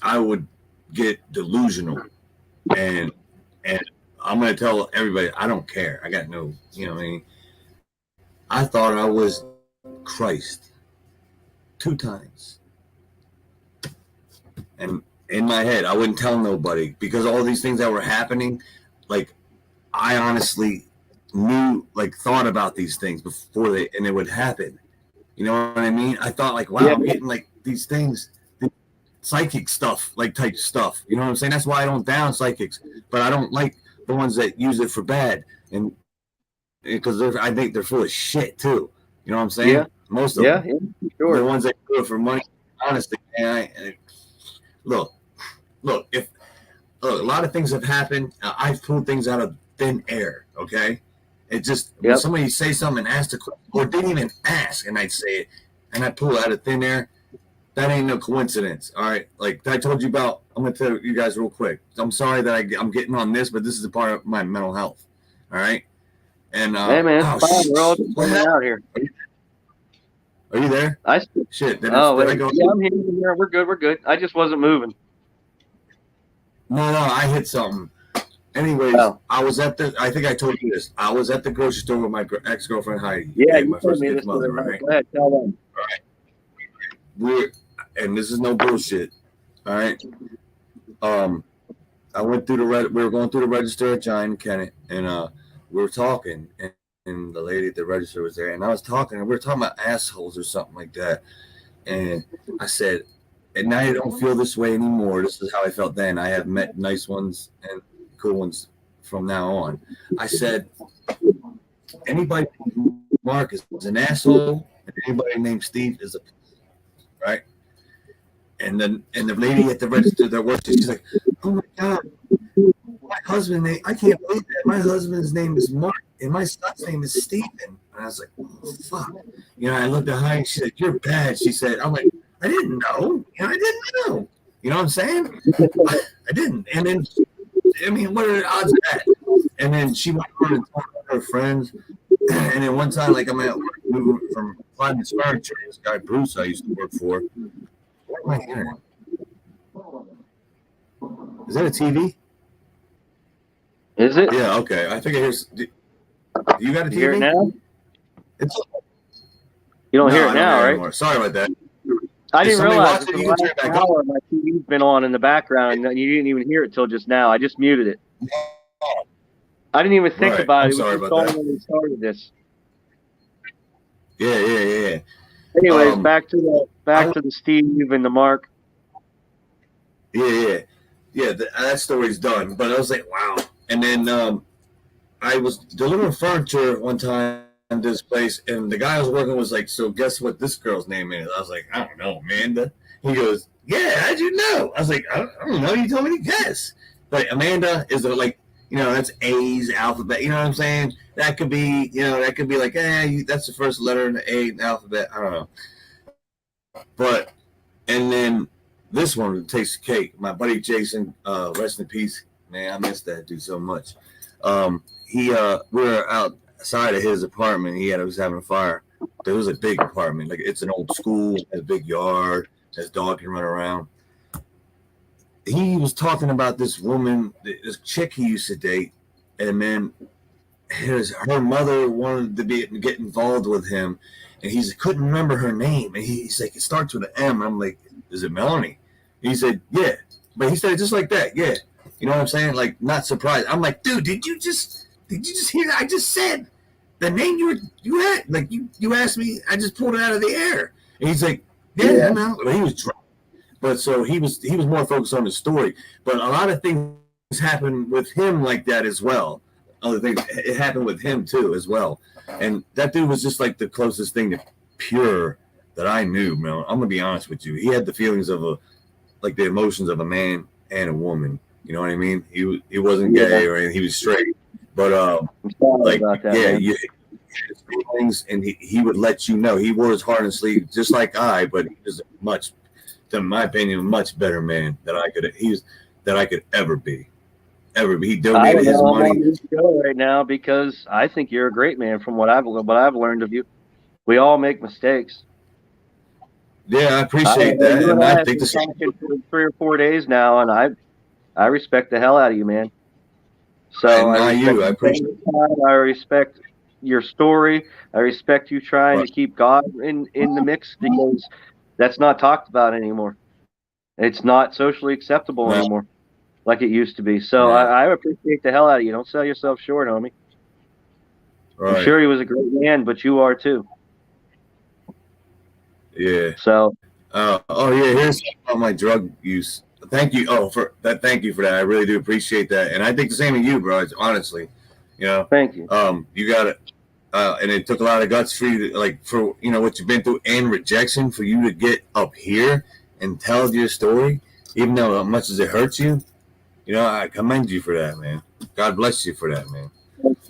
I would get delusional, and I'm gonna tell everybody I don't care. I got no, what I mean. I thought I was Christ 2 times, and in my head I wouldn't tell nobody because all these things that were happening, like I honestly knew, like thought about these things before and it would happen. You know what I mean? I thought like, wow, I'm getting like these things. Psychic stuff, like type stuff. You know what I'm saying? That's why I don't down psychics, but I don't like the ones that use it for bad, and because I think they're full of shit too. You know what I'm saying? Yeah. Most of them. Sure. The ones that do it for money, honestly, man. Look. If a lot of things have happened, I've pulled things out of thin air. Okay, it just when somebody say something and ask a question, or didn't even ask, and I'd say it, and I pull it out of thin air. That ain't no coincidence. All right. Like I told you about, I'm going to tell you guys real quick. I'm sorry that I'm getting on this, but this is a part of my mental health. All right. And, Hey man, it's fine. We're all just what hanging happened? out here. Are you there? I Shit. Did oh I wait, go? yeah, I'm here. We're good. We're good. I just wasn't moving. No, I hit something. Anyways, Oh. I was at I think I told you this. I was at the grocery store with my ex-girlfriend Heidi. Yeah, Okay, you my told first me kid's this. mother, right? Go ahead, tell them. And this is no bullshit. All right. I went through we were going through the register at Giant Kennett, and we were talking, and the lady at the register was there, and I was talking, and we were talking about assholes or something like that. And I said, and now I don't feel this way anymore. This is how I felt then. I have met nice ones and cool ones from now on. I said, anybody named Mark is an asshole, and anybody named Steve is a right. And the lady at the register that works, she's like, oh my God, my husband, I can't believe that. My husband's name is Mark and my son's name is Stephen. And I was like, oh, fuck. You know, I looked at her and she said, you're bad. She said, I'm like, I didn't know. You know, I didn't know. You know what I'm saying? I didn't. And then, I mean, what are the odds of that? And then she went on and told her friends. And then one time, like I'm at work moving from Clyde's Furniture, this guy Bruce I used to work for. What am I hearing? Is that a TV? Is it? Yeah, okay. I think I hear. Do you got a TV? You hear it now? No, You don't hear I it don't now, hear it right? anymore. Sorry about that. I didn't somebody realize watching? for the You can turn last it back hour my TV's been on in the background, and you didn't even hear it till just now. I just muted it. I didn't even think Right. about I'm it. It sorry was just about on that. when we started this. Yeah. Anyways, back to the Steve and the Mark. Yeah. That story's done. But I was like, wow. And then I was delivering furniture one time at this place, and the guy I was working was like, so guess what this girl's name is? I was like, I don't know, Amanda. He goes, yeah, how'd you know? I was like, I don't know. You told me to guess. But Amanda is like, you know, that's A's alphabet. You know what I'm saying? That could be, like, that's the first letter in the A in the alphabet. I don't know. But, and then this one takes the cake. My buddy Jason, rest in peace. Man, I miss that dude so much. We were outside of his apartment. He was having a fire. It was a big apartment. Like, it's an old school, has a big yard, his dog can run around. He was talking about this woman, this chick he used to date, and then her mother wanted to get involved with him, and he couldn't remember her name, and he's like, it starts with an M. And I'm like, is it Melanie? And he said, yeah, but he said it just like that, yeah. You know what I'm saying? Like, not surprised. I'm like, dude, did you just hear that? I just said the name you had. Like, you asked me, I just pulled it out of the air. And he's like, yeah. I know. But he was drunk. But so he was more focused on the story. But a lot of things happen with him like that as well. Other things, it happened with him too as well. And that dude was just like the closest thing to pure that I knew, man. I'm gonna be honest with you. He had the feelings of the emotions of a man and a woman. You know what I mean? He wasn't gay or anything. He was straight. But like, yeah, his feelings, and he would let you know. He wore his heart on his sleeve just like I, but he was much, in my opinion, a much better man that I could ever be. He donated his money. Right now, because I think you're a great man from what I've learned of you. We all make mistakes. Yeah, I appreciate that, and I think this for 3 or 4 days now, and I respect the hell out of you, man. So I respect your story. I respect you trying to keep God in the mix, because that's not talked about anymore. It's not socially acceptable anymore like it used to be. So I appreciate the hell out of you. Don't sell yourself short, homie. Right. I'm sure he was a great man, but you are too. Yeah. So. Here's about my drug use. Thank you. Thank you for that. I really do appreciate that, and I think the same of you, bro. Honestly, you know. Thank you. You got it. And it took a lot of guts for you to, for what you've been through and rejection, for you to get up here and tell your story, even though as much as it hurts you. I commend you for that, man. God bless you for that, man.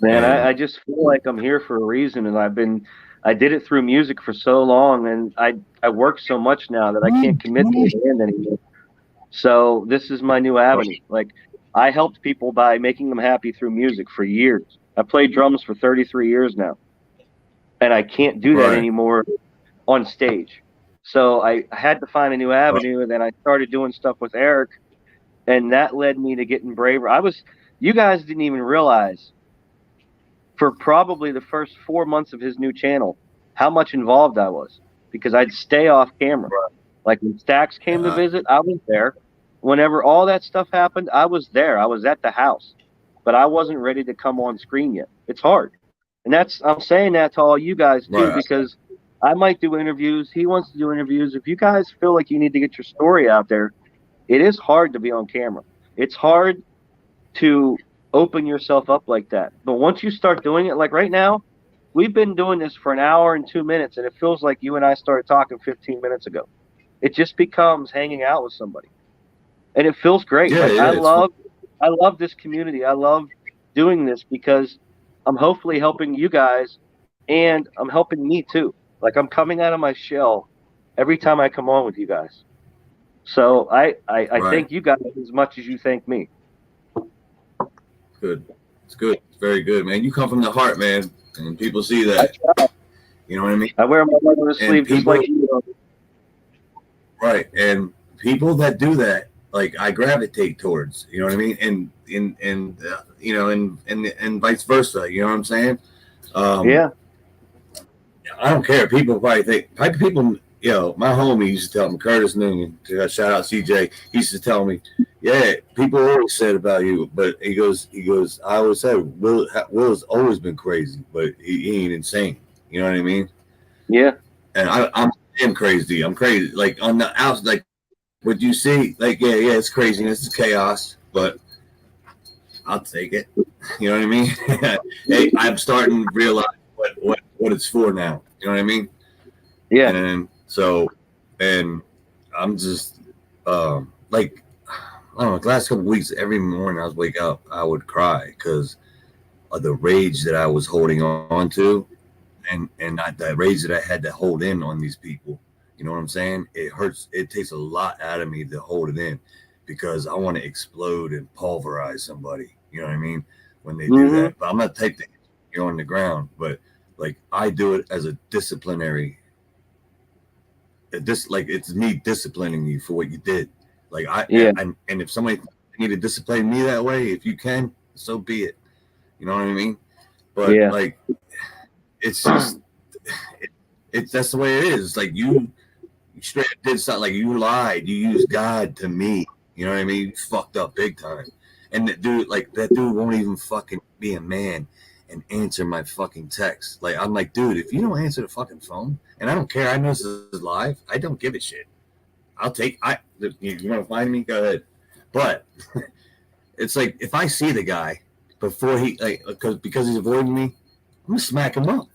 Man, I just feel like I'm here for a reason, and I did it through music for so long, and I work so much now that I can't commit to the band anymore. So this is my new avenue. Like, I helped people by making them happy through music for years. I played drums for 33 years now, and I can't do that Right. anymore on stage. So I had to find a new avenue, and then I started doing stuff with Eric, and that led me to getting braver. You guys didn't even realize for probably the first 4 months of his new channel how much involved I was because I'd stay off camera. Like when Stax came to visit, I was there. Whenever all that stuff happened, I was there. I was at the house, but I wasn't ready to come on screen yet. It's hard. And I'm saying that to all you guys too, Right. because I might do interviews. He wants to do interviews. If you guys feel like you need to get your story out there, it is hard to be on camera. It's hard to open yourself up like that. But once you start doing it, like right now, we've been doing this for an hour and 2 minutes, and it feels like you and I started talking 15 minutes ago. It just becomes hanging out with somebody, and it feels great. Yeah, Like it I is. love this community. I love doing this because I'm hopefully helping you guys, and I'm helping me too. Like I'm coming out of my shell every time I come on with you guys. So I Right. thank you guys as much as you thank me. Good. It's good. It's very good, man. You come from the heart, man, and people see that. You know what I mean? I wear my heart on the sleeve just like you do. Right. And people that do that, like I gravitate towards. You know what I mean? And you know, and vice versa. You know what I'm saying? Yeah. I don't care. People probably think people. You know, my homie used to tell me, Curtis Noonan, shout out CJ. He used to tell me, yeah, people always said about you, but he goes. I always said Will's always been crazy, but he ain't insane. You know what I mean? Yeah. And I'm crazy. I'm crazy. Like on the outside, like what you see, like yeah, it's craziness, it's chaos, but I'll take it. You know what I mean? Hey, I'm starting to realize what it's for now. You know what I mean? Yeah. And so, and I'm just like I don't know. The last couple of weeks, every morning I was wake up, I would cry because of the rage that I was holding on to, and the rage that I had to hold in on these people. You know what I'm saying? It hurts. It takes a lot out of me to hold it in because I want to explode and pulverize somebody. You know what I mean? When they do that, but I'm not the type that you're on the ground, but like I do it as a disciplinary. Like it's me disciplining you for what you did. Like and if somebody need to discipline me that way, if you can, so be it. You know what I mean? But like, it's just it's that's the way it is. Like you straight up did something. Like you lied. You used God to me. You know what I mean? You fucked up big time. And that dude won't even fucking be a man and answer my fucking text. Like I'm like, dude, if you don't answer the fucking phone, and I don't care, I know this is live. I don't give a shit. I'll take. You want to find me? Go ahead. But it's like if I see the guy before he because he's avoiding me, I'm gonna smack him up.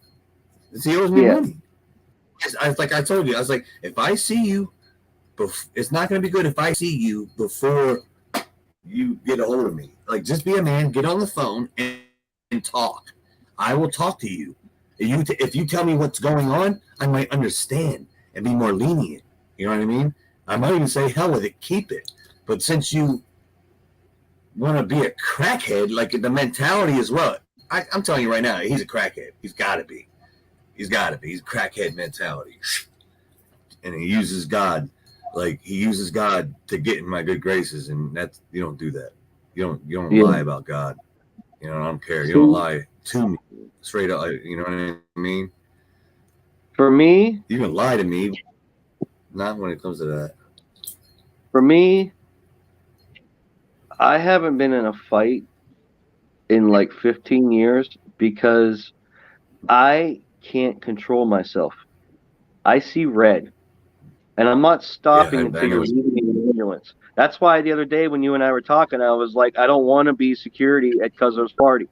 He owes me money. I told you, I was like, if I see you, it's not gonna be good if I see you before you get a hold of me. Like, just be a man, get on the phone and talk. I will talk to you. If you tell me what's going on, I might understand and be more lenient. You know what I mean? I might even say, hell with it, keep it. But since you want to be a crackhead, like the mentality as well, I'm telling you right now, he's a crackhead. He's got to be. He's got to be. He's a crackhead mentality. And he uses God. Like, he uses God to get in my good graces, and that's, you don't do that. You don't lie about God. You know, I don't care. You don't lie to me straight up. You know what I mean? For me, you can lie to me, not when it comes to that. For me, I haven't been in a fight in like 15 years because I can't control myself. I see red, and I'm not stopping until you're leaving me in the ambulance. That's why the other day when you and I were talking, I was like, I don't want to be security at Cuzzo's party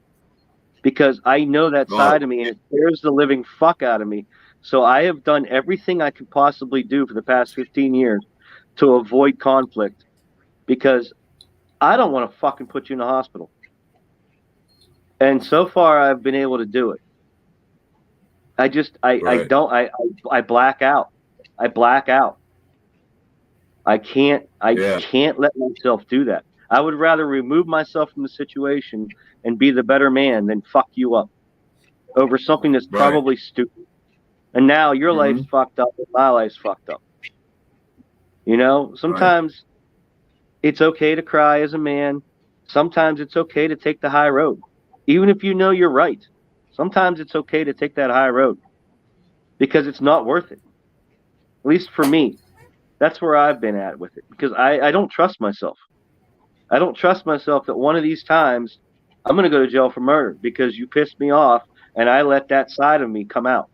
because I know that side of me, and it scares the living fuck out of me. So I have done everything I could possibly do for the past 15 years to avoid conflict because I don't want to fucking put you in the hospital. And so far, I've been able to do it. I black out. I black out. I can't let myself do that. I would rather remove myself from the situation and be the better man than fuck you up over something that's probably stupid. And now your life's fucked up and my life's fucked up. You know, sometimes it's okay to cry as a man. Sometimes it's okay to take the high road. Even if you know you're right. Sometimes it's okay to take that high road because it's not worth it. At least for me. That's where I've been at with it because I don't trust myself. I don't trust myself that one of these times I'm going to go to jail for murder because you pissed me off and I let that side of me come out.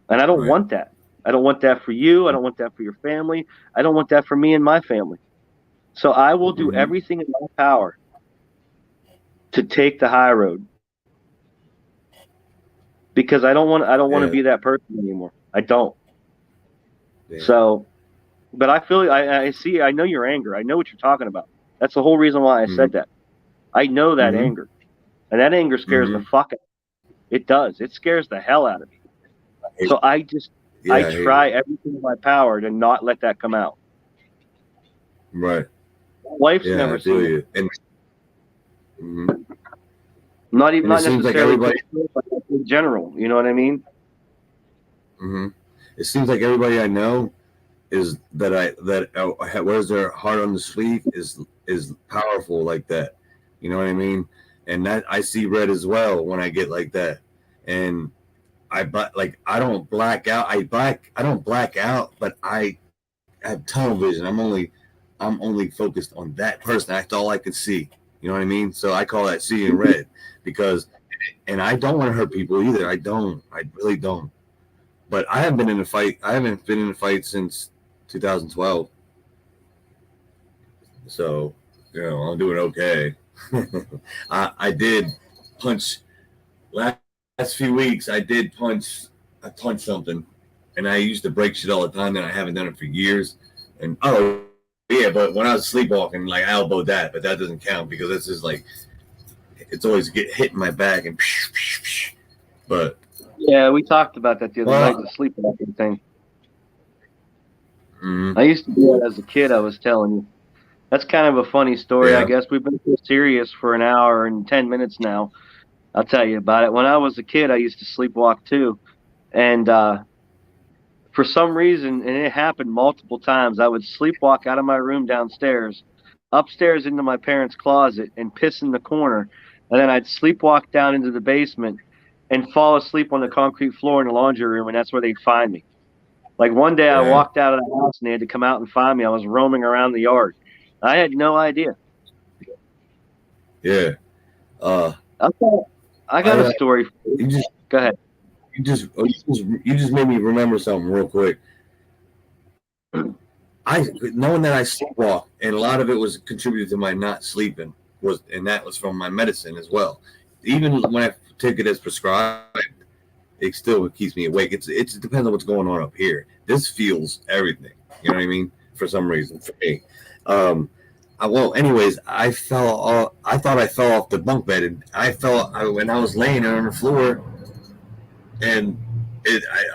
And I don't want that. I don't want that for you. I don't want that for your family. I don't want that for me and my family. So I will do everything in my power to take the high road because I don't want to be that person anymore. I don't. Yeah. So, but I feel I know your anger. I know what you're talking about. That's the whole reason why I said that. I know that anger, and that anger scares the fuck out of me. It does. It scares the hell out of me. So I try everything in my power to not let that come out. Right. Wife's never seen it. Not necessarily like everybody, but in general. You know what I mean? It seems like everybody I know is that wears their heart on the sleeve is powerful like that. You know what I mean? And that I see red as well when I get like that. And I don't black out. I don't black out, but I have tunnel vision. I'm only focused on that person. That's all I can see. You know what I mean? So I call that seeing red because, and I don't want to hurt people either. I really don't. But I haven't been in a fight. I haven't been in a fight since 2012. So, you know, I'm doing okay. I did punch last few weeks. I punched something, and I used to break shit all the time. And I haven't done it for years. And but when I was sleepwalking, like I elbowed that, but that doesn't count because this is like it's always get hit in my back and. But yeah, we talked about that the other night, the sleepwalking thing. I used to do that as a kid. I was telling you. That's kind of a funny story, I guess. We've been so serious for an hour and 10 minutes now. I'll tell you about it. When I was a kid, I used to sleepwalk too. And for some reason, and it happened multiple times, I would sleepwalk out of my room downstairs, upstairs into my parents' closet, and piss in the corner. And then I'd sleepwalk down into the basement and fall asleep on the concrete floor in the laundry room, and that's where they'd find me. Like one day I walked out of the house and they had to come out and find me. I was roaming around the yard. I had no idea. Yeah. I got a story for you. Go ahead. You just made me remember something real quick. Knowing that I sleepwalk, and a lot of it was contributed to my not sleeping, and that was from my medicine as well. Even when I take it as prescribed, it still keeps me awake. It depends on what's going on up here. This feels everything. You know what I mean? For some reason, for me. Anyways, I thought I fell off the bunk bed, and when I was laying there on the floor, and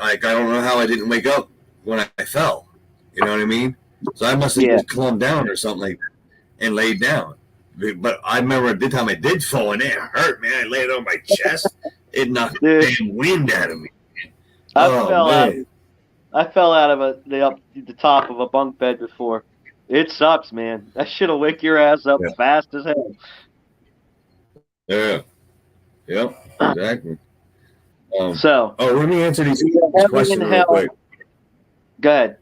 I don't know how I didn't wake up when I fell. You know what I mean? So I must have just calmed down or something like that and laid down. But I remember the time I did fall, and it hurt, man. I laid on my chest. It knocked the damn wind out of me. I fell out of the top of a bunk bed before. It sucks, man. That shit'll wake your ass up fast as hell. Yeah. Yep. Exactly. Let me answer these questions real quick. Go ahead.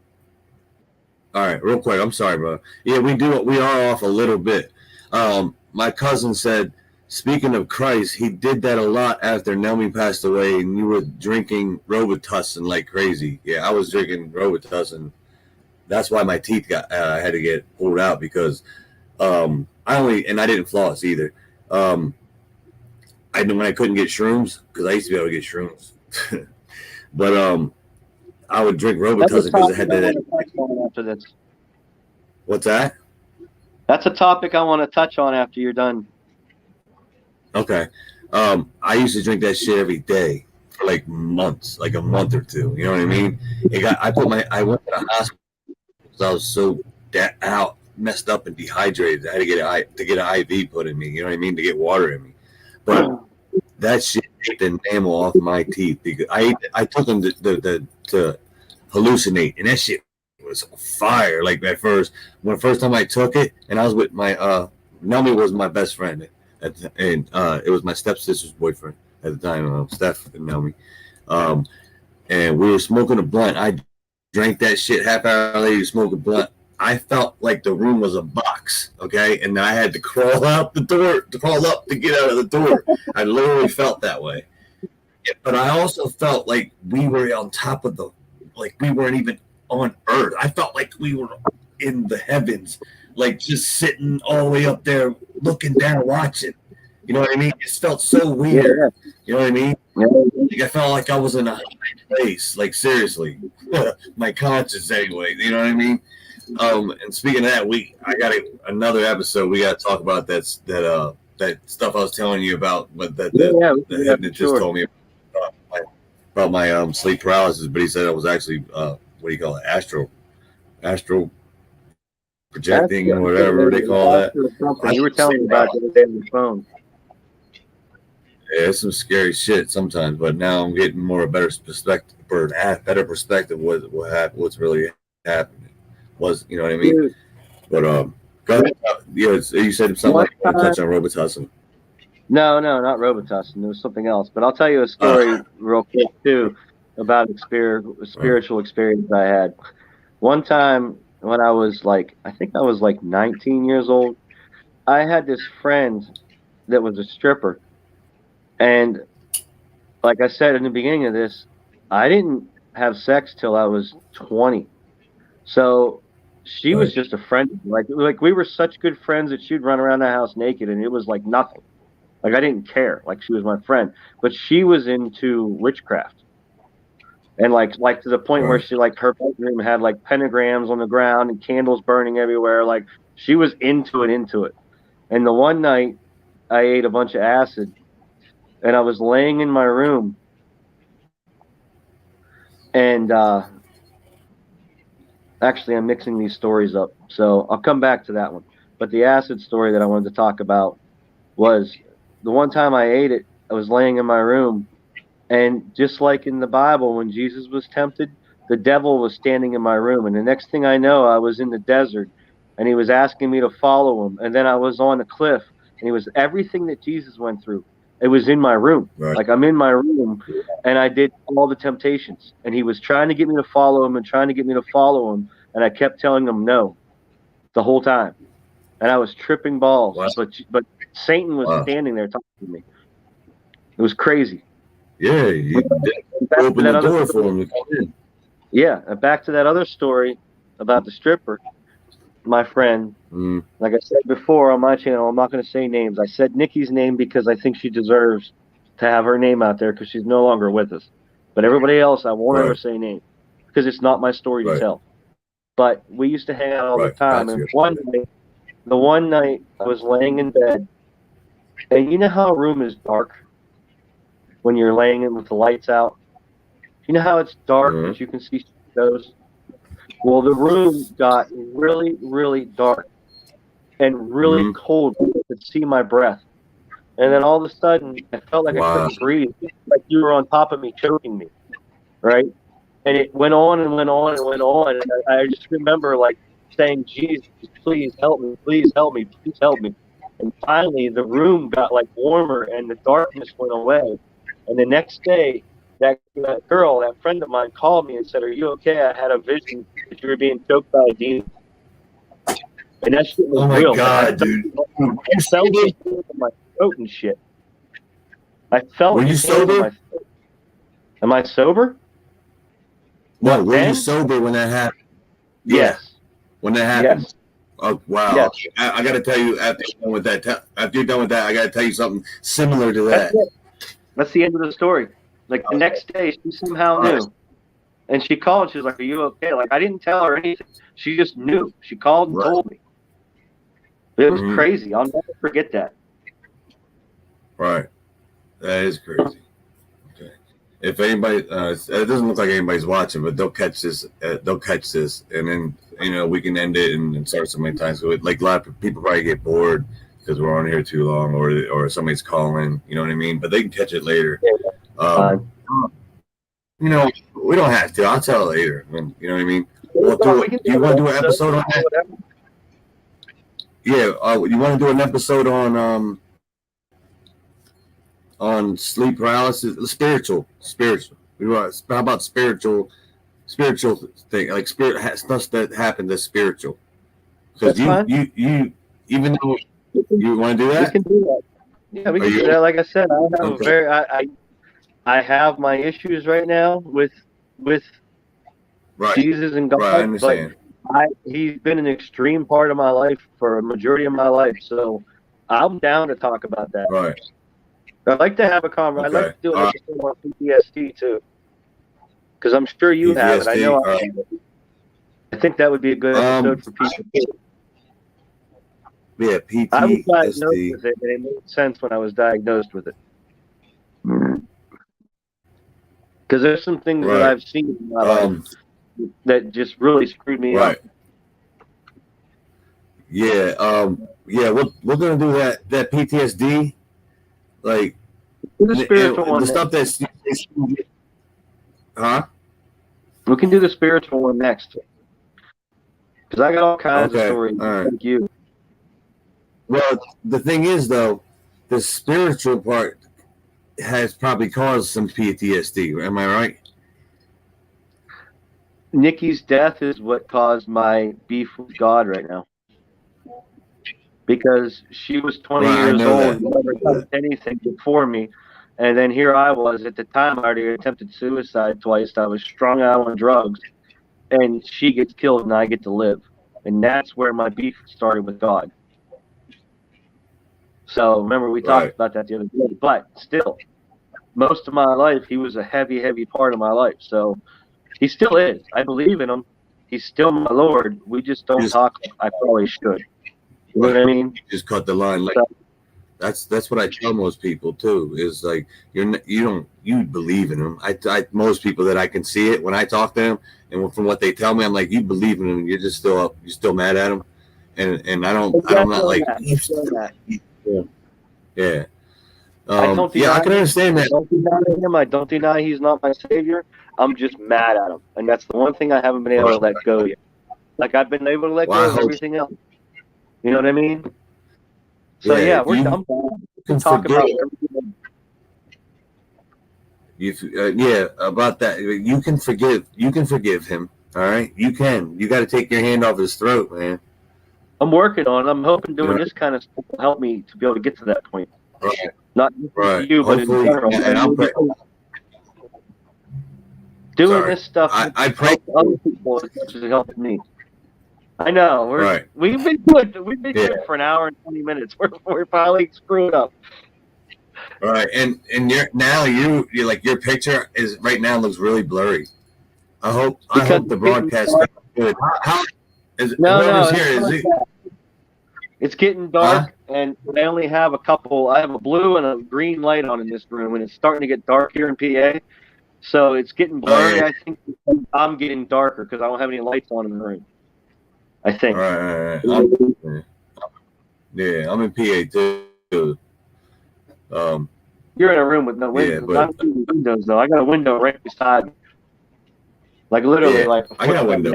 All right, real quick. I'm sorry, bro. Yeah, we are off a little bit. My cousin said, speaking of Christ, he did that a lot after Nelmy passed away, and you were drinking Robitussin like crazy. Yeah, I was drinking Robitussin. That's why my teeth had to get pulled out because I didn't floss either. I knew when I couldn't get shrooms because I used to be able to get shrooms, but I would drink Robitussin because it had that. After this. What's that? That's a topic I want to touch on after you're done. Okay. I used to drink that shit every day. for like months, like a month or two. You know what I mean? I went to the hospital because I was so out, messed up and dehydrated. I had to get an IV put in me. You know what I mean? To get water in me. But that shit ate the enamel off my teeth because I took them to hallucinate, and that shit was fire. Like at first, when the first time I took it, and I was with my Nelmy was my best friend, and it was my stepsister's boyfriend at the time, Steph and Nelmy, and we were smoking a blunt. I drank that shit half hour later, smoke a blunt. I felt like the room was a box, okay, and I had to crawl out the door, to crawl up to get out of the door. I literally felt that way, but I also felt like we were on top of like we weren't even on Earth. I felt like we were in the heavens, like just sitting all the way up there, looking down, watching. You know what I mean? It felt so weird. Yeah. You know what I mean? Yeah. Like I felt like I was in a high place. Like seriously, my conscience anyway. You know what I mean? And speaking of that, I got another episode. We got to talk about that stuff I was telling you about, but the hypnotist told me about my sleep paralysis. But he said it was actually what do you call it? Astral projecting or whatever they call that. You were telling me about the other day on the phone. Yeah, it's some scary shit sometimes, but now I'm getting more a better perspective what's really happening. You know what I mean? But go ahead. Yeah, you said something like you touch on Robitussin. No, not Robitussin. There was something else. But I'll tell you a story real quick too about a spiritual experience I had. One time when I was I think I was 19 years old, I had this friend that was a stripper. And like I said in the beginning of this, I didn't have sex till I was 20. So she was just a friend. Like we were such good friends that she'd run around the house naked, and it was like nothing. Like I didn't care. Like she was my friend, but she was into witchcraft, and like to the point where she her bedroom had like pentagrams on the ground and candles burning everywhere. Like she was into it. And the one night, I ate a bunch of acid, and I was laying in my room, and actually, I'm mixing these stories up, so I'll come back to that one. But the acid story that I wanted to talk about was the one time I ate it, I was laying in my room, and just like in the Bible, when Jesus was tempted, the devil was standing in my room. And the next thing I know, I was in the desert, and he was asking me to follow him. And then I was on a cliff, and he was everything that Jesus went through. It was in my room. Right. Like I'm in my room, and I did all the temptations. And he was trying to get me to follow him and I kept telling him no the whole time. And I was tripping balls. Wow. But Satan was standing there talking to me. It was crazy. Yeah, you opened the door for him to come in. Yeah, and back to that other story about the stripper. My friend, like I said before on my channel, I'm not going to say names. I said Nikki's name because I think she deserves to have her name out there because she's no longer with us. But everybody else, I won't ever say names because it's not my story to tell. But we used to hang out all the time. And the one night I was laying in bed, and you know how a room is dark when you're laying in with the lights out? You know how it's dark but you can see shadows? Well, the room got really, really dark and really cold. I could see my breath. And then all of a sudden, I felt like I couldn't breathe, like you were on top of me, choking me, right? And it went on and went on and went on. And I just remember saying, Jesus, please help me, please help me, please help me. And finally, the room got warmer and the darkness went away. And the next day, that girl, that friend of mine, called me and said, "Are you okay? I had a vision that you were being choked by a demon." And that shit was real. Oh my God, dude! I felt it in my throat and shit. I felt. Were you sober? Am I sober? No, were you sober when that happened? Yes. Yeah. When that happened. Yes. Oh wow! Yes. I got to tell you, after you're done with that, I got to tell you something similar to that. That's the end of the story. The next day, she somehow knew, and she called. She was like, "Are you okay?" I didn't tell her anything. She just knew. She called and told me. It was crazy. I'll never forget that. Right. That is crazy. Okay. if anybody, it doesn't look like anybody's watching, but they'll catch this. They'll catch this, and then we can end it and start so many times. So like a lot of people probably get bored because we're on here too long, or somebody's calling. You know what I mean? But they can catch it later. We don't have to. I'll tell it later. You know what I mean? Do you want to do an episode on that? Yeah. You want to do an episode on sleep paralysis, spiritual. How about spiritual thing, like spirit stuff that happened that's spiritual? Because you even though you want to do that, we can do that. Yeah, we can do that. Like I said, I have my issues right now with right. Jesus and God. Right, I understand. But he's been an extreme part of my life for a majority of my life, so I'm down to talk about that. Right. I'd like to have a conversation. I'd like to do an episode on PTSD too, because I'm sure you have it. I know I have it. I think that would be a good episode for people too. Yeah, PTSD. I was diagnosed with it, and it made sense when I was diagnosed with it. Because there's some things that I've seen in my life that just really screwed me up. Yeah, we're gonna do that PTSD, like the spiritual one. The stuff that's We can do the spiritual one next. Because I got all kinds of stories. Thank you. Well, the thing is, though, the spiritual part has probably caused some PTSD. Am I right? Nikki's death is what caused my beef with God right now. Because she was 20 years old and never done anything before me. And then here I was. At the time, I already attempted suicide twice. I was strung out on drugs. And she gets killed and I get to live. And that's where my beef started with God. So remember, we talked about that the other day. But still, most of my life, he was a heavy, heavy part of my life. So he still is. I believe in him. He's still my Lord. We just don't talk. I probably should. You know what I mean? You just cut the line. Like that's what I tell most people too. Is like you believe in him. I most people that I can see it when I talk to them, and from what they tell me, I'm like, you believe in him. You're just still mad at him, and I'm not like. Yeah. I can understand that. I don't deny him. I don't deny he's not my savior. I'm just mad at him, and that's the one thing I haven't been able to let go yet. Like I've been able to let go of everything else. You know what I mean? So I'm talk about everything. About that. You can forgive. You can forgive him. All right, you can. You got to take your hand off his throat, man. I'm working on it. I'm hoping doing this kind of stuff will help me to be able to get to that point. Right. Not you, but hopefully, in general. Doing this stuff, I pray other people as it helps me. I know we've been good. We've been good for an hour and 20 minutes. We're finally screwed up. All right, and you're like your picture is right now looks really blurry. I hope the broadcast is good. How is no, here? It's getting dark, and I only have a couple. I have a blue and a green light on in this room, and it's starting to get dark here in PA. So it's getting blurry. I think I'm getting darker because I don't have any lights on in the room. I think. Right. I'm in PA too. You're in a room with no windows. Not windows though. I got a window right beside me. Like literally, I got a window.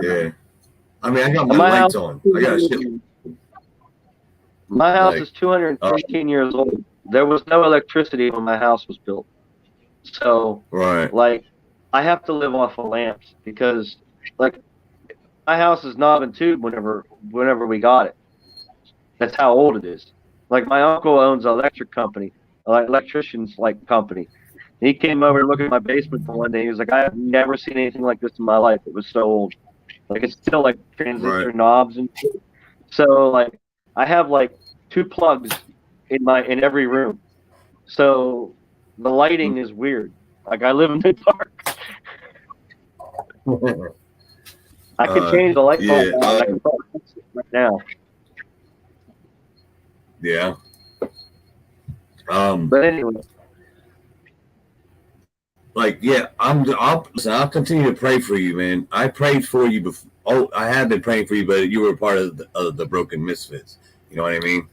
Yeah. I mean, I got my lights on. I got shit. My house is 215 years old. There was no electricity when my house was built. So, I have to live off of lamps because, my house is knob and tube whenever we got it. That's how old it is. Like, my uncle owns an electric company, electrician's company. He came over to look at my basement for one day. He was like, I have never seen anything like this in my life. It was so old. It's still transistor knobs and shit. So I have 2 plugs in every room. So the lighting is weird. I live in the dark. I could change the light bulb I can probably fix it right now. Yeah. But anyway, like, yeah, I'll continue to pray for you, man. I prayed for you before. Oh, I have been praying for you, but you were part of the Broken Misfits. You know what I mean?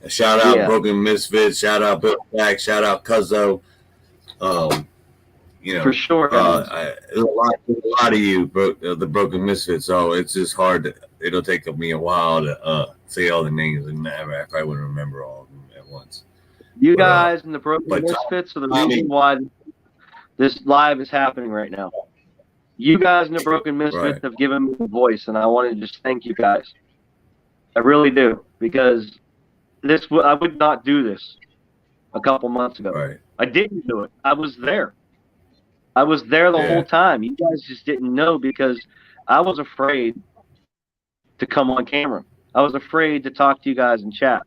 Shout out Yeah. Broken Misfits. Shout out Bill Black. Shout out Cuzzo. You know, For sure. There's a lot of you, the Broken Misfits. So it's just hard. It'll take me a while to say all the names, and I probably wouldn't remember all of them at once. You guys and the Broken but Misfits are the reason why this live is happening right now. You guys and the Broken Misfits have given me a voice, and I want to just thank you guys. I really do, because I would not do this a couple months ago. Right. I didn't do it. I was there. I was there the whole time. You guys just didn't know because I was afraid to come on camera. I was afraid to talk to you guys in chat.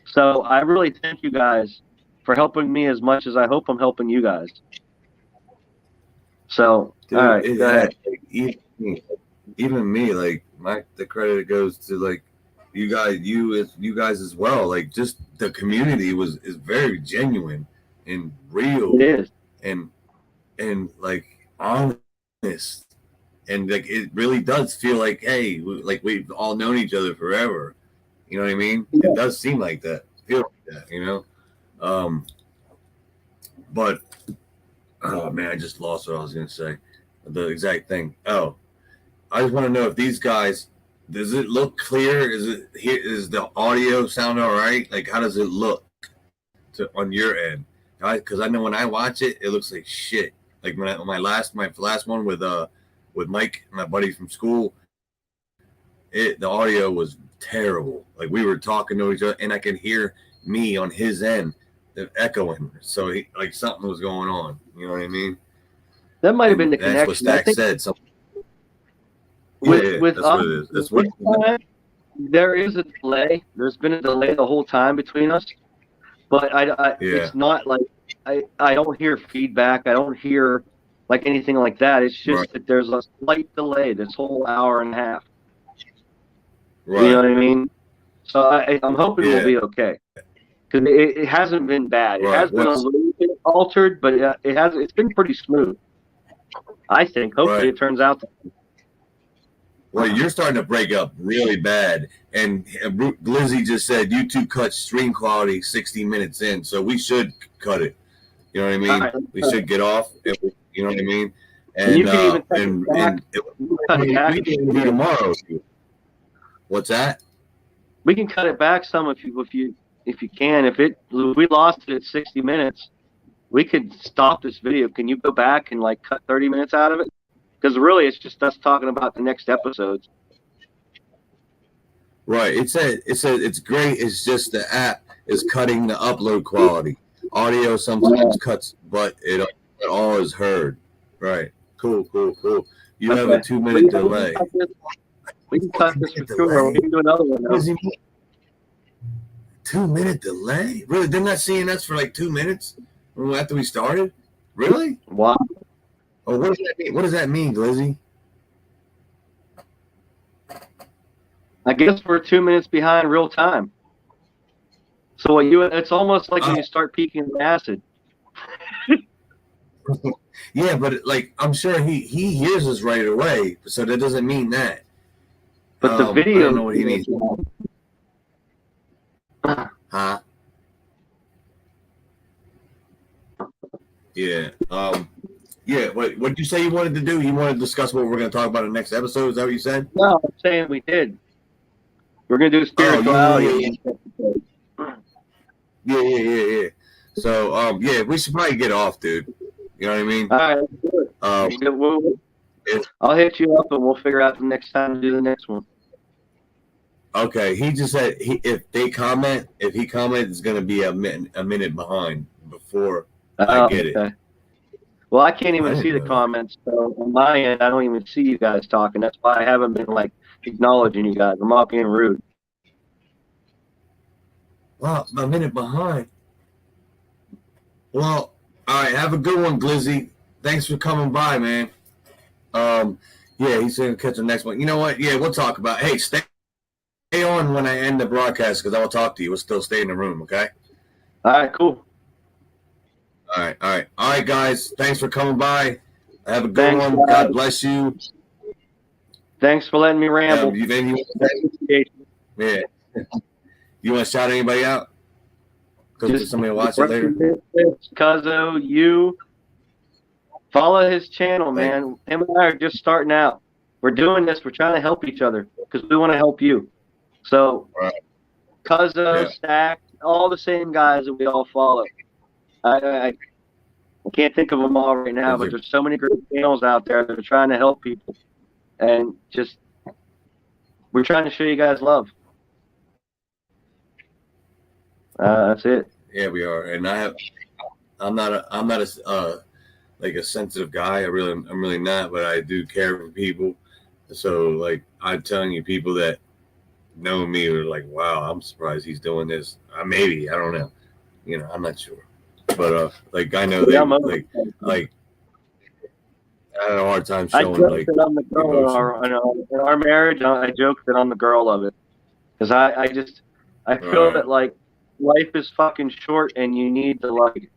So I really thank you guys for helping me as much as I hope I'm helping you guys. So, dude, all right, go ahead. Even me, like the credit goes to like you guys as well. Like just the community is very genuine and real. It is. And like honest, and like it really does feel like, hey, like we've all known each other forever. You know what I mean? Yeah. It does seem like that, feel like that, you know. But oh man, I just lost what I was gonna say. The exact thing. Oh, I just want to know if these guys, does it look clear? Is the audio sound all right? Like, how does it look on your end? Because I know when I watch it, it looks like shit. Like my last one with Mike, my buddy from school, the audio was terrible. Like we were talking to each other, and I could hear me on his end echoing. So like something was going on. You know what I mean? That might have been the connection. That's what Stack said. So, with that's what it is. That's what there is a delay. There's been a delay the whole time between us, but it's not like I don't hear feedback. I don't hear like anything like that. It's just that there's a slight delay this whole hour and a half. Right. You know what I mean? So I'm hoping we'll be okay. Because it hasn't been bad. It has been a little bit altered, but it's been pretty smooth. I think. Hopefully it turns out. Well, you're starting to break up really bad. And Glizzy just said YouTube cut stream quality 60 minutes in, so we should cut it. You know what I mean? Right. We should get off. You know what I mean? And you can we can do tomorrow. What's that? We can cut it back some if you can. If we lost it at 60 minutes, we could stop this video. Can you go back and like cut 30 minutes out of it? Because really, it's just us talking about the next episodes. Right. It said it's great. It's just the app is cutting the upload quality. Audio sometimes cuts, but it all is heard. Right. Cool. You have a 2-minute delay. We can cut this for sure. We can do another one now. 2-minute delay? Really? They're not seeing us for like 2 minutes after we started? Really? Wow. Oh, what does that mean? What does that mean, Glizzy? I guess we're 2 minutes behind real time. So it's almost like when you start peaking in acid. Yeah, but like I'm sure he hears us right away, so that doesn't mean that. But the video, I don't know what he means. Huh? Yeah. Yeah. What did you say you wanted to do? You wanted to discuss what we're going to talk about in the next episode? Is that what you said? No, I'm saying we did. We're going to do spirituality. Yeah. So, we should probably get off, dude. You know what I mean? All right. I'll hit you up and we'll figure out the next time to do the next one. Okay. He just said if he comments, it's going to be a minute behind before I get it. Well, I can't even see the comments. So on my end, I don't even see you guys talking. That's why I haven't been like acknowledging you guys. I'm not being rude. Wow, a minute behind. Well, all right. Have a good one, Glizzy. Thanks for coming by, man. He's going to catch the next one. You know what? Yeah, we'll talk about it. Hey, stay on when I end the broadcast because I will talk to you. We'll still stay in the room, okay? All right, cool. All right. All right, guys. Thanks for coming by. Have a good Thanks, one. guys. God bless you. Thanks for letting me ramble. Yeah. You want to shout anybody out? Because somebody will watch it later. Cuzzo, you follow his channel, man. Him and I are just starting out. We're doing this. We're trying to help each other because we want to help you. So, Cuzzo, Stack, all the same guys that we all follow. I can't think of them all right now, but there's so many great channels out there that are trying to help people. And just, we're trying to show you guys love. That's it. Yeah, we are. And I'm not a like a sensitive guy. I'm really not, but I do care for people. So like I'm telling you, people that know me are like, wow, I'm surprised he's doing this. Maybe, I don't know. You know, I'm not sure. But like I know they like I had a hard time showing like I'm the girl in our marriage. I joke that I'm the girl of it because I feel that like life is fucking short and you need to like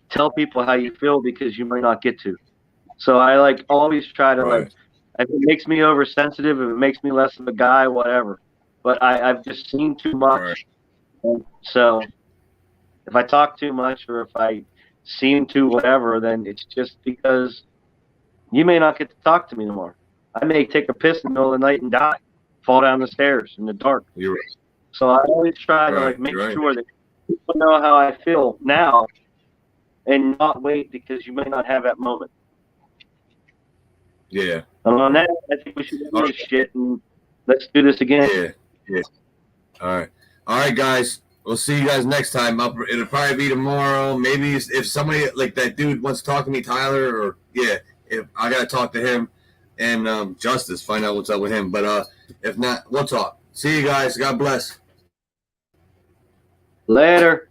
tell people how you feel because you might not get to. So I like always try to like if it makes me oversensitive, if it makes me less of a guy, whatever. But I've just seen too much. So if I talk too much or if I seem to whatever, then it's just because you may not get to talk to me anymore. I may take a piss in the middle of the night and die, fall down the stairs in the dark. You're right. So I always try to like make sure that people know how I feel now and not wait because you may not have that moment. Yeah. And on that, I think we should do this shit and let's do this again. Yeah. All right, guys. We'll see you guys next time. It'll probably be tomorrow. Maybe if somebody like that dude wants to talk to me, Tyler, or if I gotta talk to him and Justice, find out what's up with him. But if not, we'll talk. See you guys. God bless. Later.